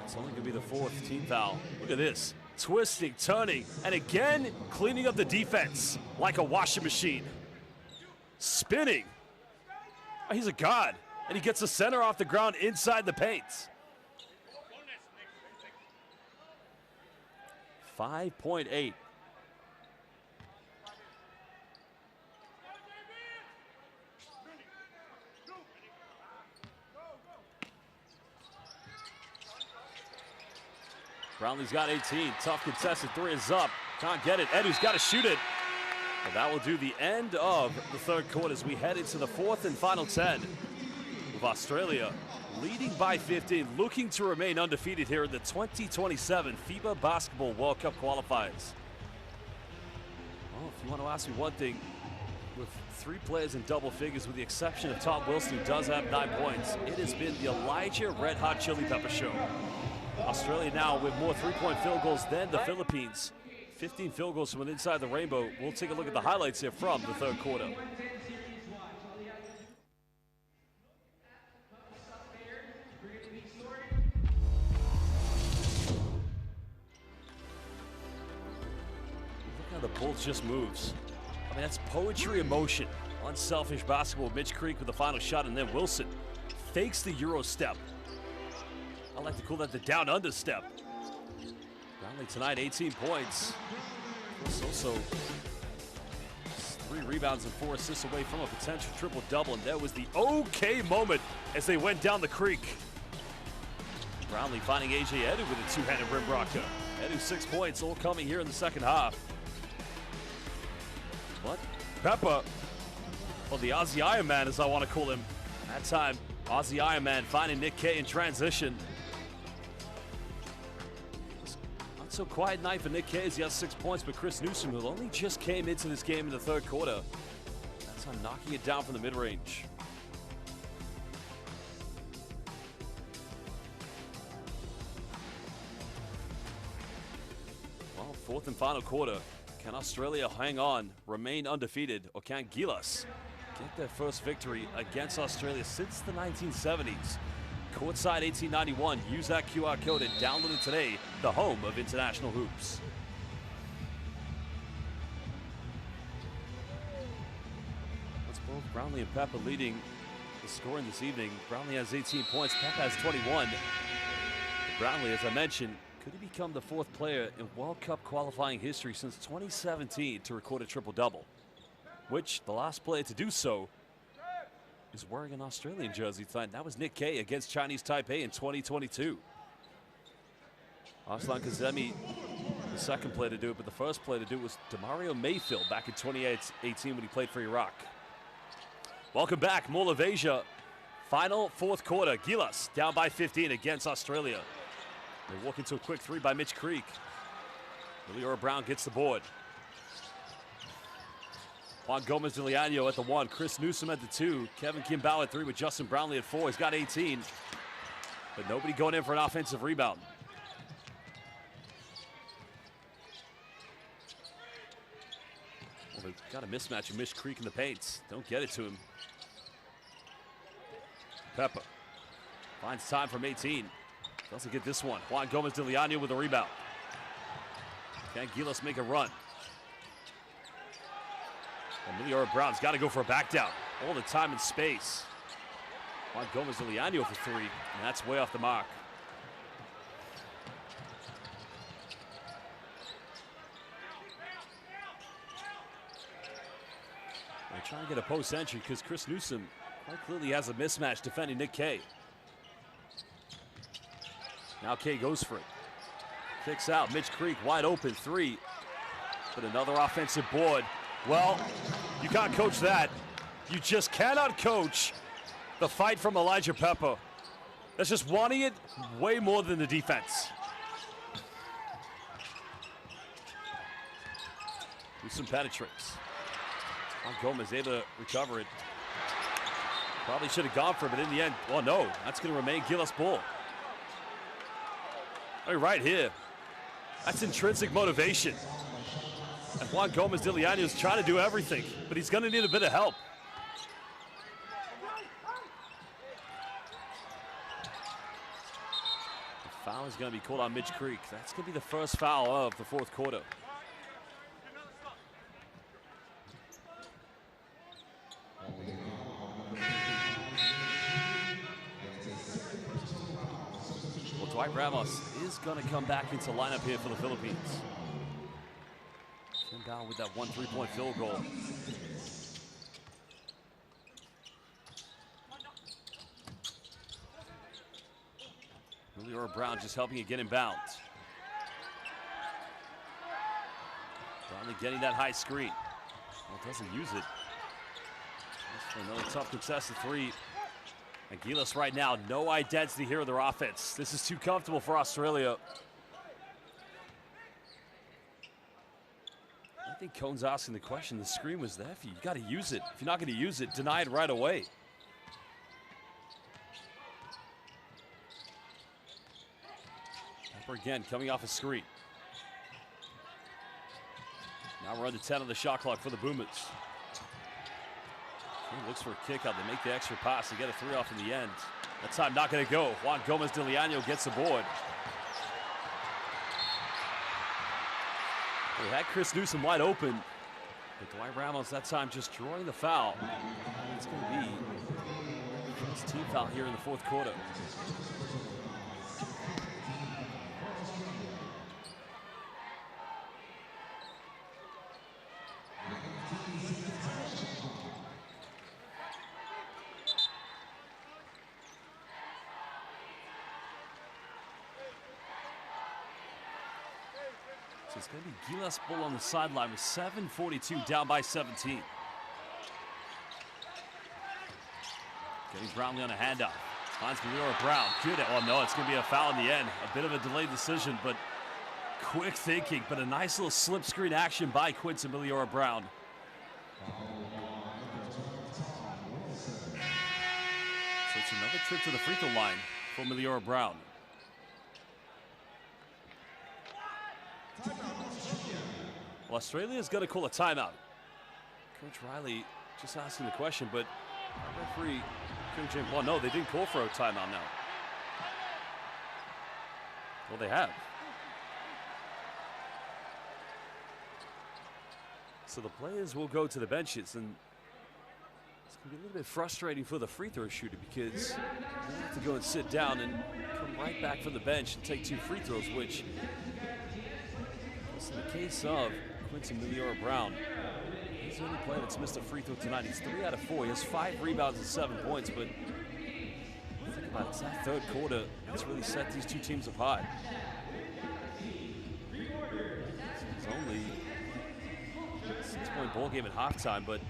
It's only going to be the 4th team foul. Look at this. twisting, turning, and again cleaning up the defense like a washing machine. Spinning. Oh, he's a god, and he gets the center off the ground inside the paint. 5.8. Brownlee's got 18. Tough contested three is up. Can't get it. Edu's got to shoot it. And that will do the end of the third quarter as we head into the fourth and final 10. With Australia leading by 15, looking to remain undefeated here in the 2027 FIBA Basketball World Cup Qualifiers. Well, if you want to ask me one thing, with 3 players in double figures with the exception of Tom Wilson, who does have 9 points, it has been the Elijah Red Hot Chili Pepper show. Australia now with more 3-point field goals than the Philippines. 15 field goals from inside the rainbow. We'll take a look at the highlights here from the third quarter. Look how the Bulls just moves. I mean, that's poetry in motion. Unselfish basketball. Mitch Creek with the final shot, and then Wilson fakes the Euro step. I like to call that the down under step. Brownlee tonight, 18 points. Also 3 rebounds and 4 assists away from a potential triple-double, and that was the okay moment as they went down the creek. Brownlee finding A.J. Edu with a 2-handed rim rocker. Edu 6 points, all coming here in the second half. But Pepper, or the Aussie Iron Man as I want to call him, that time Aussie Iron Man finding Nick Kay in transition. So quiet night for Nick Kay as he has 6 points, but Chris Newsom, who only just came into this game in the third quarter, that's on knocking it down from the mid-range. Well, fourth and final quarter. Can Australia hang on, remain undefeated, or can Gilas get their first victory against Australia since the 1970s? Courtside 1891. Use that QR code and download it today. The home of international hoops. Let's both Brownlee and Pepper leading the scoring this evening. Brownlee has 18 points. Pepper has 21. Brownlee, as I mentioned, could he become the 4th player in World Cup qualifying history since 2017 to record a triple-double? Which the last player to do so is wearing an Australian jersey tonight. That was Nick Kay against Chinese Taipei in 2022. Arslan Kazemi, the second player to do it, but the first player to do it was Demario Mayfield back in 2018 when he played for Iraq. Welcome back, Mall of Asia. Final fourth quarter. Gilas down by 15 against Australia. They walk into a quick 3 by Mitch Creek. Leora Brown gets the board. Juan Gomez de Leano at the 1, Chris Newsom at the 2, Kevin Kimball at 3 with Justin Brownlee at 4. He's got 18, but nobody going in for an offensive rebound. Well, they've got a mismatch of Mitch Creek in the paint. Don't get it to him. Pepper finds time from 18. Doesn't get this one. Juan Gomez de Leano with a rebound. Can Gilas make a run? And Leora Brown's got to go for a back down. All the time and space. Juan Gomez de Leano for 3, and that's way off the mark. They're trying to get a post entry because Chris Newsom quite clearly has a mismatch defending Nick Kay. Now Kay goes for it. Kicks out. Mitch Creek wide open 3. But another offensive board. Well, you can't coach that. You just cannot coach the fight from Elijah Pepper. That's just wanting it way more than the defense. Newsom penetrates. Juan Gomez able to recover it. Probably should have gone for it, but in the end, well, no. That's going to remain Gilas ball. Right here. That's intrinsic motivation. And Juan Gomez de Leano is trying to do everything, but he's going to need a bit of help. The Foul is going to be called on Mitch Creek. That's going to be the first foul of the fourth quarter. Well, Dwight Ramos is going to come back into lineup here for the Philippines. Came down with that 1 3-point field goal. Emilio Brown just helping it get inbound. Finally getting that high screen. Well, doesn't use it. Another tough contested three. And Gilas right now, no identity here in their offense. This is too comfortable for Australia. I think Cohn's asking the question. The screen was there for you. You got to use it. If you're not going to use it, deny it right away. Pepper again coming off a screen. Now we're under 10 on the shot clock for the Boomers. He looks for a kick out. They make the extra pass. They get a three off in the end. That time not going to go. Juan Gomez de Leano gets the board. They had Chris Newsom wide open. But Dwight Ramos that time just drawing the foul. And it's going to be his team foul here in the fourth quarter. So it's going to be Gilas Bull on the sideline with 7:42 down by 17. Getting Brownlee on a handoff. Finds Emilio Brown. Good. Oh no, it's going to be a foul in the end. A bit of a delayed decision, but quick thinking. But a nice little slip screen action by Quincy Emilio Brown. So it's another trip to the free throw line for Emilio Brown. Well, Australia's going to call a timeout. Coach Riley just asking the question, but referee, well, no, they didn't call for a timeout now. Well, they have. So the players will go to the benches, and it's going to be a little bit frustrating for the free throw shooter because they have to go and sit down and come right back from the bench and take 2 free throws, which is in the case of Quincy Emilio Brown. He's the only player that's missed a free throw tonight. He's 3 out of 4. He has 5 rebounds and 7 points, but think about it, it's that third quarter that's really set these two teams apart. It's only a 6-point ball game at halftime, but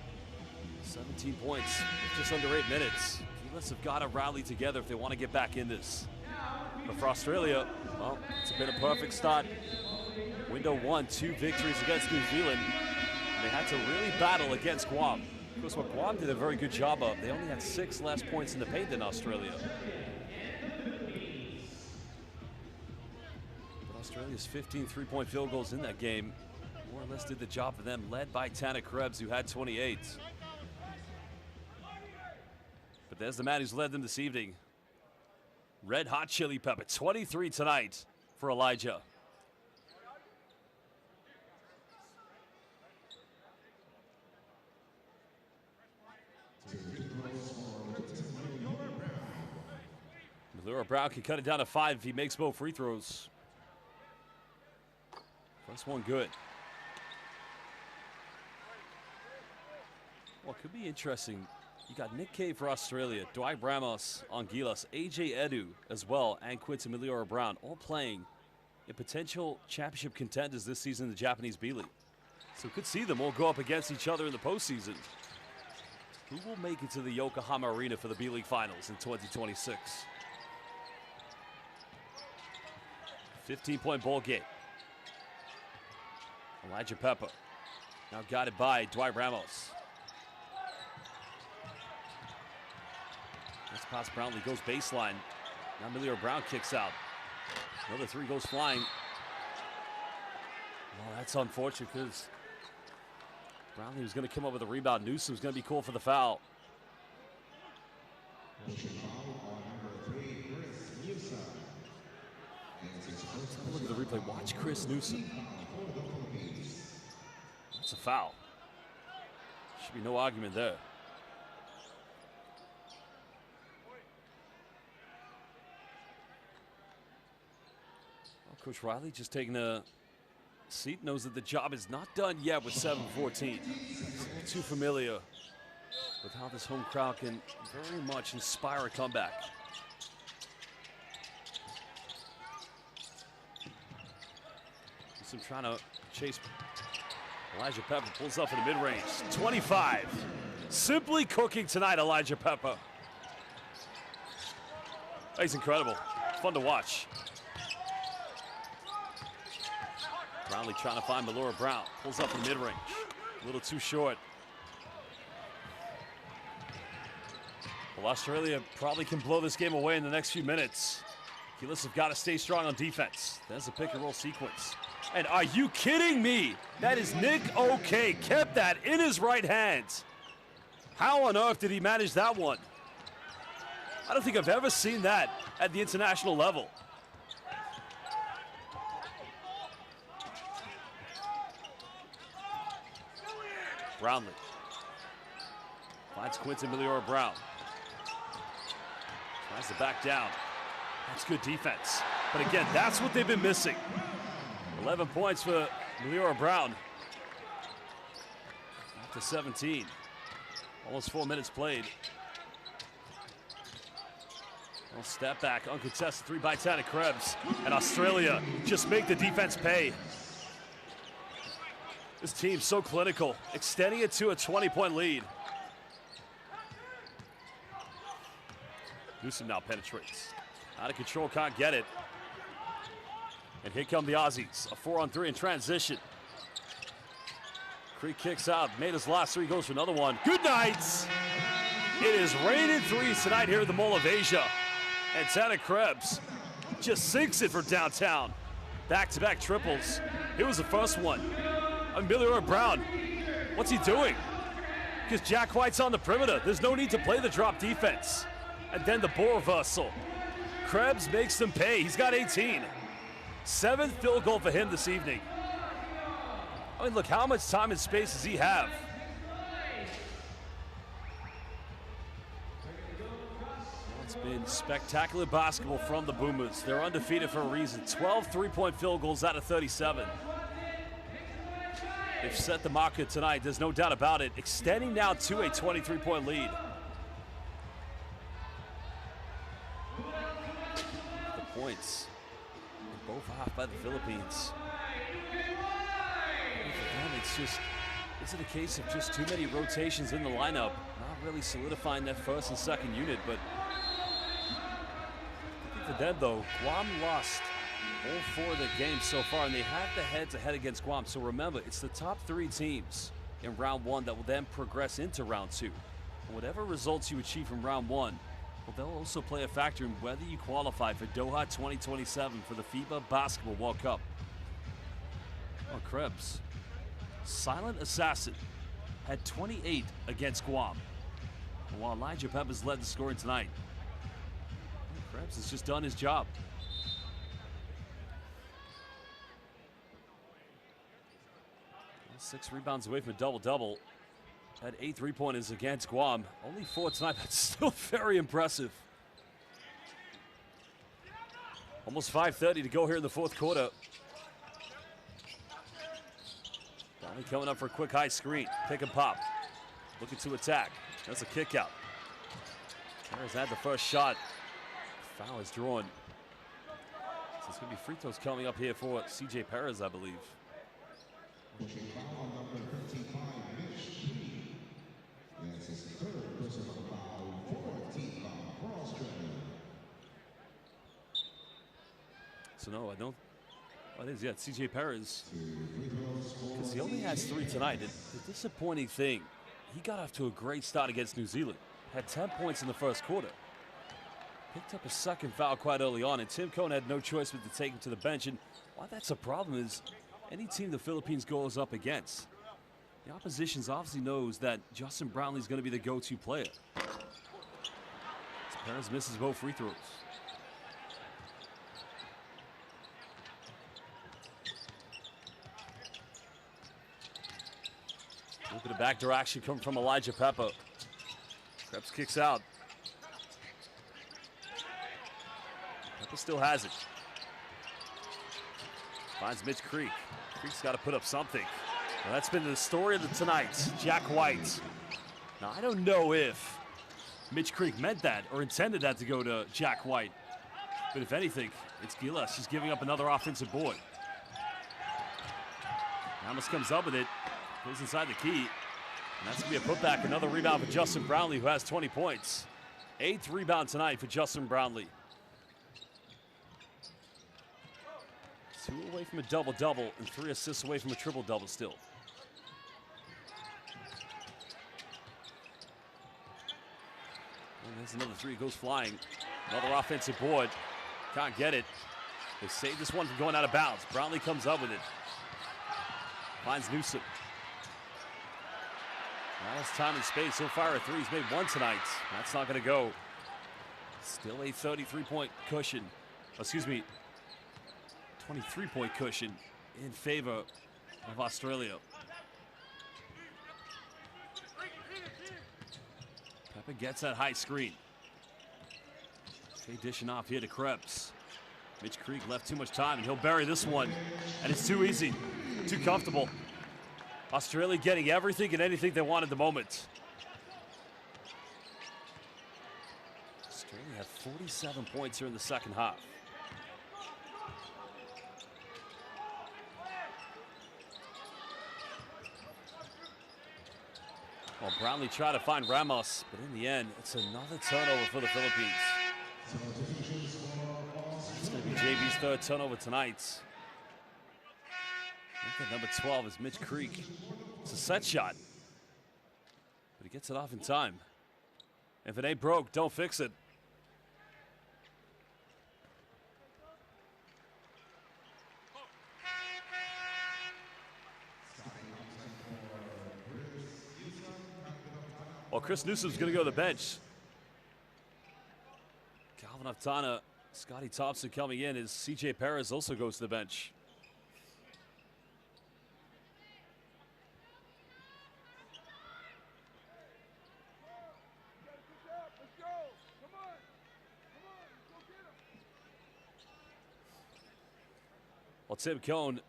17 points with just under 8 minutes. Gilas have got to rally together if they want to get back in this. But for Australia, well, it's been a perfect start. Window 1, 2 victories against New Zealand. They had to really battle against Guam. Of course, what Guam did a very good job of, they only had 6 less points in the paint than Australia. But Australia's 15 3-point field goals in that game more or less did the job for them, led by Tanner Krebs, who had 28. But there's the man who's led them this evening. Red Hot Chili Pepper, 23 tonight for Elijah. Emilio Brown can cut it down to 5 if he makes both free throws. First one good. Well, it could be interesting. You got Nick Cave for Australia, Dwight Ramos on Gilas, AJ Edu as well, and Quincy Emilio Brown, all playing in potential championship contenders this season in the Japanese B-League. So could see them all go up against each other in the postseason. Who will make it to the Yokohama Arena for the B-League Finals in 2026? 15-point ball game. Elijah Pepper now guided by Dwight Ramos. That's past Brownlee, goes baseline. Now Emilio Brown kicks out. Another 3 goes flying. Well, that's unfortunate because Brownlee was going to come up with a rebound. Newsom's going to be called for the foul. Let's have a look at the replay. Watch Chris Newsom. It's a foul. Should be no argument there. Well, Coach Riley just taking a seat, knows that the job is not done yet with 7-14. Too familiar with how this home crowd can very much inspire a comeback. Newsom trying to chase. Elijah Pepper pulls up in the mid-range. 25. Simply cooking tonight, Elijah Pepper. He's incredible. Fun to watch. Brownlee trying to find Melora Brown. Pulls up in the mid-range. A little too short. Well, Australia probably can blow this game away in the next few minutes. Keyless have got to stay strong on defense. There's a pick-and-roll sequence. And are you kidding me? That is Nick O'Kay. Kept that in his right hand. How on earth did he manage that one? I don't think I've ever seen that at the international level. Brownlee finds Quinton Meliora Brown. Tries to back down. That's good defense. But again, that's what they've been missing. 11 points for Meliora Brown. After 17. Almost 4 minutes played. Well, step back, uncontested 3 by Tanner Krebs. And Australia just make the defense pay. This team's so clinical, extending it to a 20-point lead. Newsom now penetrates. Out of control, can't get it. And here come the Aussies. A 4-on-3 in transition. Creek kicks out, made his last 3, goes for another one. Good night! It is raining threes tonight here at the Mall of Asia. And Tanner Krebs just sinks it for downtown. Back-to-back triples. Here was the first one. Meliora Brown, what's he doing? Because Jack White's on the perimeter. There's no need to play the drop defense. And then the ball reversal. Krebs makes them pay. He's got 18. 7th field goal for him this evening. I mean, look, how much time and space does he have? It's been spectacular basketball from the Boomers. They're undefeated for a reason. 12 3-point field goals out of 37. They've set the market tonight, there's no doubt about it. Extending now to a 23-point lead. The points are both off by the Philippines. And it's just, is it a case of just too many rotations in the lineup? Not really solidifying that first and second unit, but for them though, Guam lost all 4 of the games so far, and they have the head-to-head against Guam. So remember, it's the top 3 teams in round 1 that will then progress into round 2. And whatever results you achieve from round 1, well, they'll also play a factor in whether you qualify for Doha 2027 for the FIBA Basketball World Cup. Oh, Krebs, silent assassin, had 28 against Guam. And while Elijah Pepper's led the scoring tonight, Krebs has just done his job. 6 rebounds away from a double-double. Had 8 3-pointers against Guam. Only 4 tonight, but still very impressive. Almost 5:30 to go here in the 4th quarter. Donnie coming up for a quick high screen. Pick and pop. Looking to attack. That's a kick out. Perez had the first shot. Foul is drawn. So it's going to be free throws coming up here for CJ Perez, I believe. So no, I don't. What is, yeah, CJ Perez. Because he only has 3 tonight. The disappointing thing, he got off to a great start against New Zealand. Had 10 points in the first quarter. Picked up a second foul quite early on, and Tim Cohn had no choice but to take him to the bench. And why that's a problem is any team the Philippines goes up against, the opposition obviously knows that Justin Brownlee is going to be the go-to player. Perez misses both free throws. Bit of backdoor action coming from Elijah Pepper. Krebs kicks out. Pepper still has it. Finds Mitch Creek. Creek's got to put up something. Well, that's been the story of tonight. Jack White. Now, I don't know if Mitch Creek meant that or intended that to go to Jack White. But if anything, it's Gilles. He's giving up another offensive board. Ramos comes up with it. Goes inside the key. And that's going to be a putback. Another rebound for Justin Brownlee, who has 20 points. 8th rebound tonight for Justin Brownlee. 2 away from a double-double and 3 assists away from a triple-double still. And there's another 3, goes flying. Another offensive board. Can't get it. They saved this one from going out of bounds. Brownlee comes up with it. Finds Newsom. Now it's time and space. So far, a 3. He's made 1 tonight. That's not going to go. Still a 33-point cushion. Excuse me, 23-point cushion in favor of Australia. Pepper gets that high screen. Okay, dishing off here to Krebs. Mitch Creek left too much time, and he'll bury this one. And it's too easy, too comfortable. Australia getting everything and anything they want at the moment. Australia have 47 points here in the second half. Well, Brownlee tried to find Ramos, but in the end, it's another turnover for the Philippines. It's going to be JB's 3rd turnover tonight. I think number 12 is Mitch Creek. It's a set shot, but he gets it off in time. If it ain't broke, don't fix it. Well, Chris Newsom's going to go to the bench. Calvin Aftana, Scotty Thompson coming in as CJ Perez also goes to the bench. Well, Tim Cone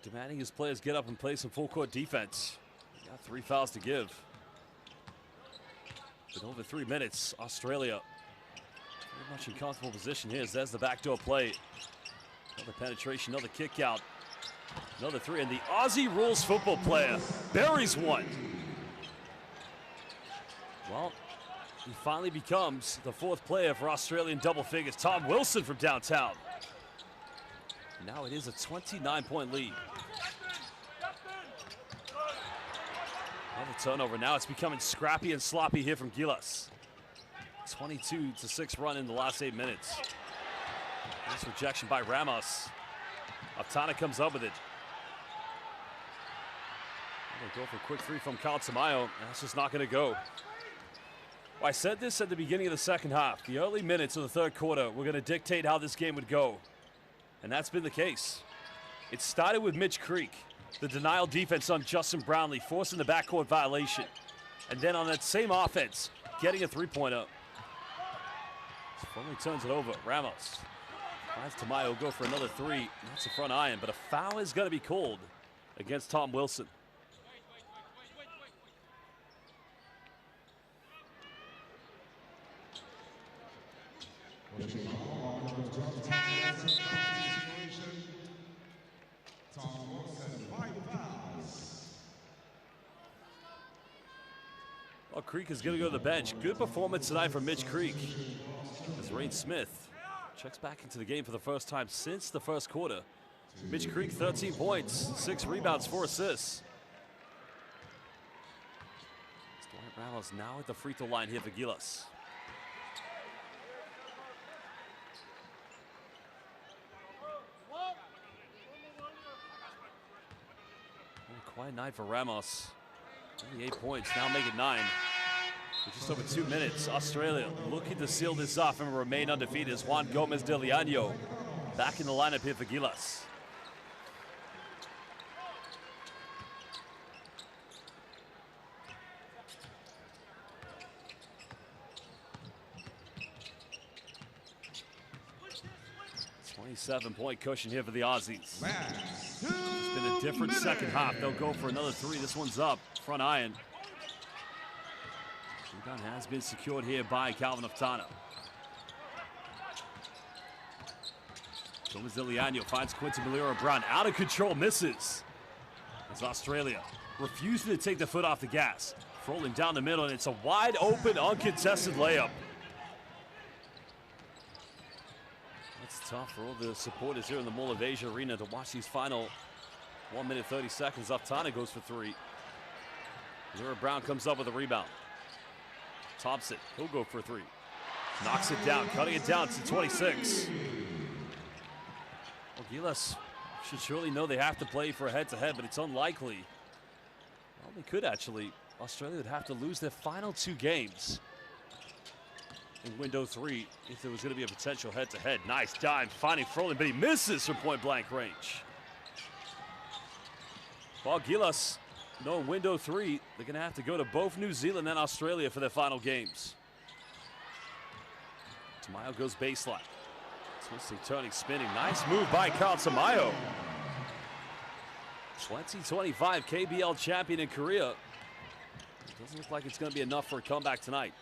demanding his players get up and play some full court defense. He got 3 fouls to give. With over 3 minutes, Australia very much in comfortable position here. There's the backdoor play. Another penetration, another kick out. Another 3, and the Aussie rules football player buries one. Well, he finally becomes the 4th player for Australian double figures. Tom Wilson from downtown. Now it is a 29-point lead. Another turnover. Now it's becoming scrappy and sloppy here from Gilles. 22-6 run in the last 8 minutes. Nice rejection by Ramos. Aftana comes up with it. They'll go for a quick 3 from Carl Tamayo. That's just not going to go. Well, I said this at the beginning of the second half. The early minutes of the 3rd quarter were going to dictate how this game would go. And that's been the case. It started with Mitch Creek, the denial defense on Justin Brownlee, forcing the backcourt violation. And then on that same offense, getting a 3-pointer. Finally turns it over. Ramos finds Tamayo, go for another 3. That's a front iron, but a foul is going to be called against Tom Wilson. Well, Creek is going to go to the bench. Good performance tonight from Mitch Creek. As Rain Smith checks back into the game for the first time since the 1st quarter. Mitch Creek, 13 points, 6 rebounds, 4 assists. Dwight Ramos now at the free throw line here for Gilles. Quiet night for Ramos. Only 8 points, now make it 9. With just over 2 minutes, Australia looking to seal this off and remain undefeated as Juan Gomez de Leano back in the lineup here for Gilles. 7-point cushion here for the Aussies. It's been a different second half. They'll go for another three. This one's up, front iron. Rebound has been secured here by Calvin Oftana. Thomas Diliano finds Quinton Malira-Brown. Out of control, misses. As Australia refusing to take the foot off the gas. Rolling down the middle, and it's a wide open, uncontested layup. That's tough for all the supporters here in the Mall of Asia Arena to watch these final 1 minute 30 seconds. Oftana goes for three. Malira-Brown comes up with a rebound. Thompson, he'll go for three. Knocks it down, cutting it down to 26. Well, Gilas should surely know they have to play for a head-to-head, but it's unlikely. Well, they could actually. Australia would have to lose their final two games in window three if there was going to be a potential head-to-head. Nice dive, finding Froling, but he misses from point-blank range. Well, Gilas, no window three, they're going to have to go to both New Zealand and Australia for their final games. Tamayo goes baseline. Twisting, turning, spinning. Nice move by Carl Tamayo. 2025 KBL champion in Korea. It doesn't look like it's going to be enough for a comeback tonight.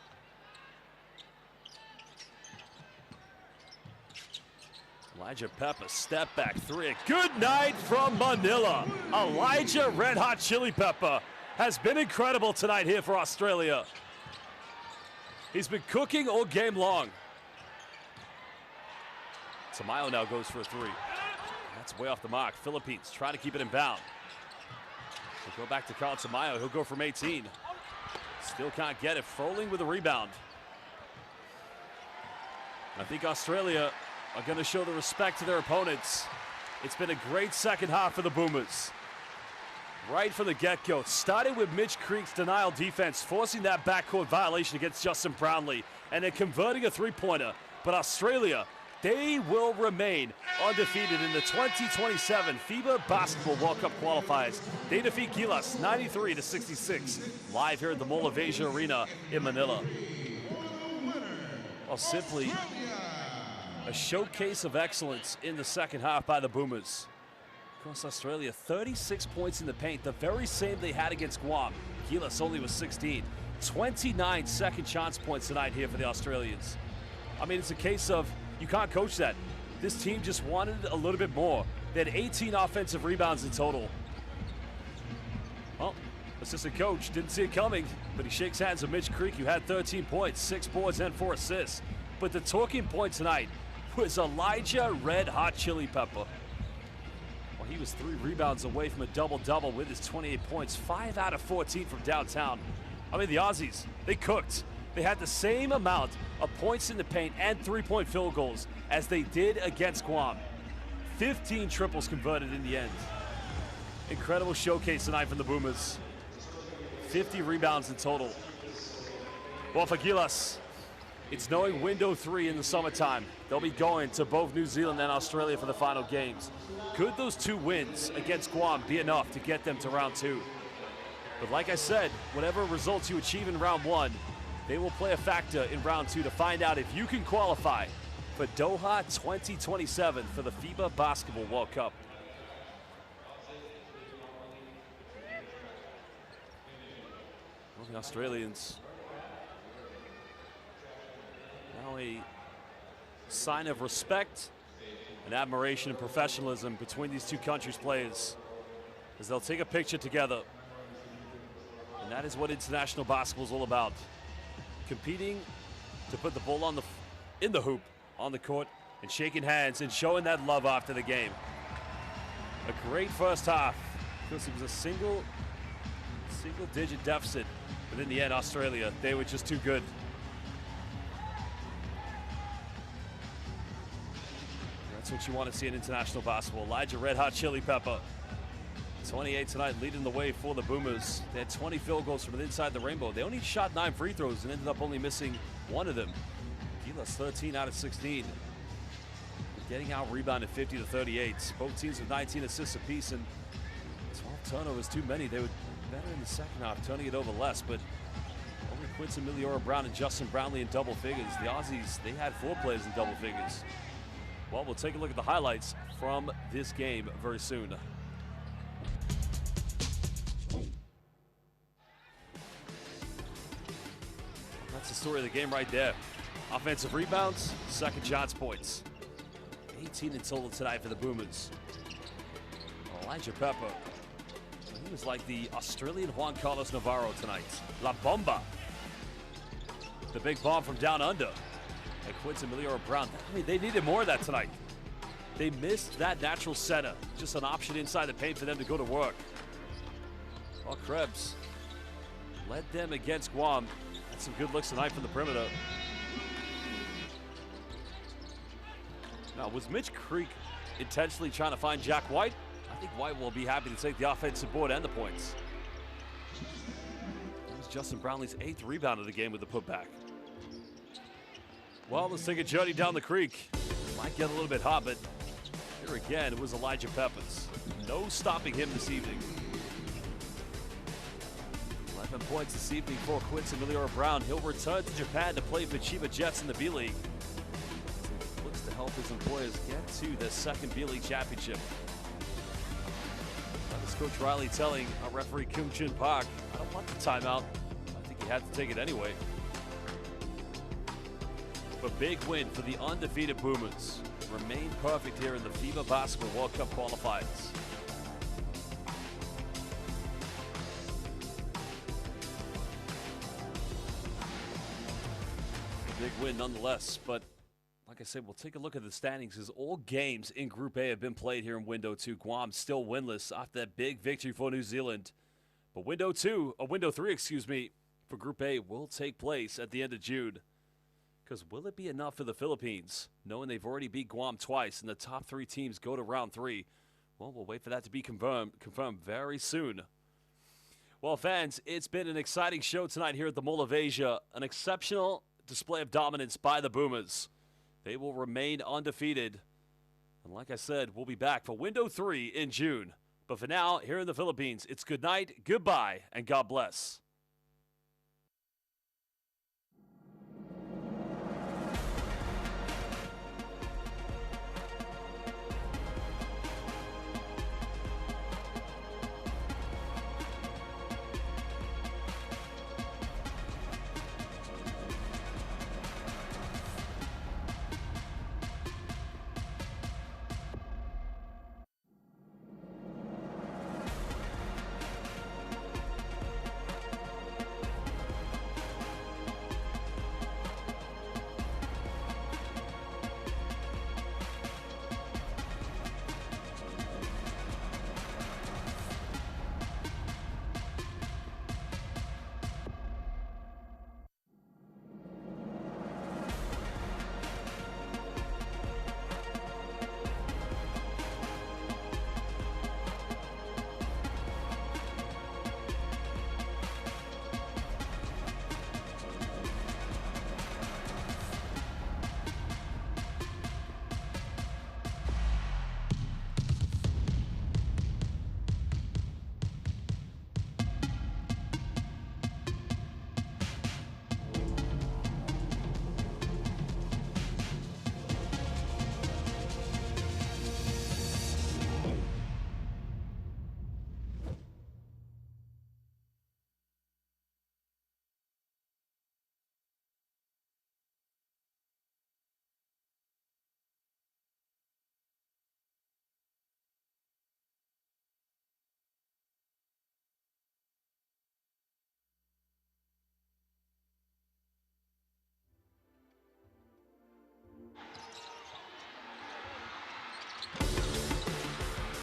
Elijah Peppa, step back three. Good night from Manila. Elijah Red Hot Chili Peppa has been incredible tonight here for Australia. He's been cooking all game long. Tamayo now goes for a three. That's way off the mark. Philippines trying to keep it in bound. We'll go back to Carl Tamayo. He'll go from 18. Still can't get it. Froling with a rebound. I think Australia are going to show the respect to their opponents. It's been a great second half for the Boomers. Right from the get-go. Starting with Mitch Creek's denial defense, forcing that backcourt violation against Justin Brownlee, and then converting a three-pointer. But Australia, they will remain undefeated in the 2027 FIBA Basketball World Cup Qualifiers. They defeat Gilas 93-66, live here at the Mall of Asia Arena in Manila. Well, simply a showcase of excellence in the second half by the Boomers. Across Australia, 36 points in the paint, the very same they had against Guam. Gilas only was 16. 29 second chance points tonight here for the Australians. I mean, it's a case of you can't coach that. This team just wanted a little bit more. They had 18 offensive rebounds in total. Well, assistant coach didn't see it coming, but he shakes hands with Mitch Creek, who had 13 points, 6 boards, and 4 assists. But the talking point tonight was Elijah Red Hot Chili Peppa. Well, he was 3 rebounds away from a double-double with his 28 points, 5 out of 14 from downtown. I mean, the Aussies, they cooked. They had the same amount of points in the paint and three-point field goals as they did against Guam. 15 triples converted in the end. Incredible showcase tonight from the Boomers. 50 rebounds in total. Well, for Gilas, it's knowing window 3 in the summertime. They'll be going to both New Zealand and Australia for the final games. Could those 2 wins against Guam be enough to get them to round 2? But like I said, whatever results you achieve in round 1, they will play a factor in round 2 to find out if you can qualify for Doha 2027 for the FIBA Basketball World Cup. Well, the Australians, now a sign of respect and admiration and professionalism between these two countries' players as they'll take a picture together. And that is what international basketball is all about. Competing to put the ball in the hoop, on the court, and shaking hands and showing that love after the game. A great first half because it was a single-digit deficit, but in the end, Australia, they were just too good. That's what you want to see in international basketball. Elijah Red Hot Chili Peppa, 28 tonight, leading the way for the Boomers. They had 20 field goals from inside the rainbow. They only shot 9 free throws and ended up only missing 1 of them. Gilas 13 out of 16. Getting out rebounded 50-38. Both teams with 19 assists apiece, and 12 turnovers too many. They were better in the second half, turning it over less, but only Quinton Malira-Brown and Justin Brownlee in double figures. The Aussies, they had 4 players in double figures. Well, we'll take a look at the highlights from this game very soon. That's the story of the game right there. Offensive rebounds, second shots points. 18 in total tonight for the Boomers. Elijah Pepper. He was like the Australian Juan Carlos Navarro tonight. La Bomba. The big bomb from down under. And Quincy Brown. I mean, they needed more of that tonight. They missed that natural center. Just an option inside the paint for them to go to work. Well, Krebs led them against Guam. Had some good looks tonight from the perimeter. Now, was Mitch Creek intentionally trying to find Jack White? I think White will be happy to take the offensive board and the points. That was Justin Brownlee's 8th rebound of the game with the putback. Well, let's take a journey down the creek. Might get a little bit hot, but here again, it was Elijah Peppers. No stopping him this evening. 11 points this evening for Quincy Brown. He'll return to Japan to play for Chiba Jets in the B-League. He looks to help his employers get to their second B-League championship. That was Coach Riley telling referee Kyung Chin Park, I don't want the timeout. I think he had to take it anyway. A big win for the undefeated Boomers. Remain perfect here in the FIBA Basketball World Cup qualifiers. A big win nonetheless, but like I said, we'll take a look at the standings as all games in Group A have been played here in Window 2. Guam still winless after that big victory for New Zealand. But Window 3, for Group A will take place at the end of June. Because will it be enough for the Philippines, knowing they've already beat Guam twice and the top 3 teams go to round 3? Well, we'll wait for that to be confirmed very soon. Well, fans, it's been an exciting show tonight here at the Mall of Asia. An exceptional display of dominance by the Boomers. They will remain undefeated. And like I said, we'll be back for Window 3 in June. But for now, here in the Philippines, it's good night, goodbye, and God bless.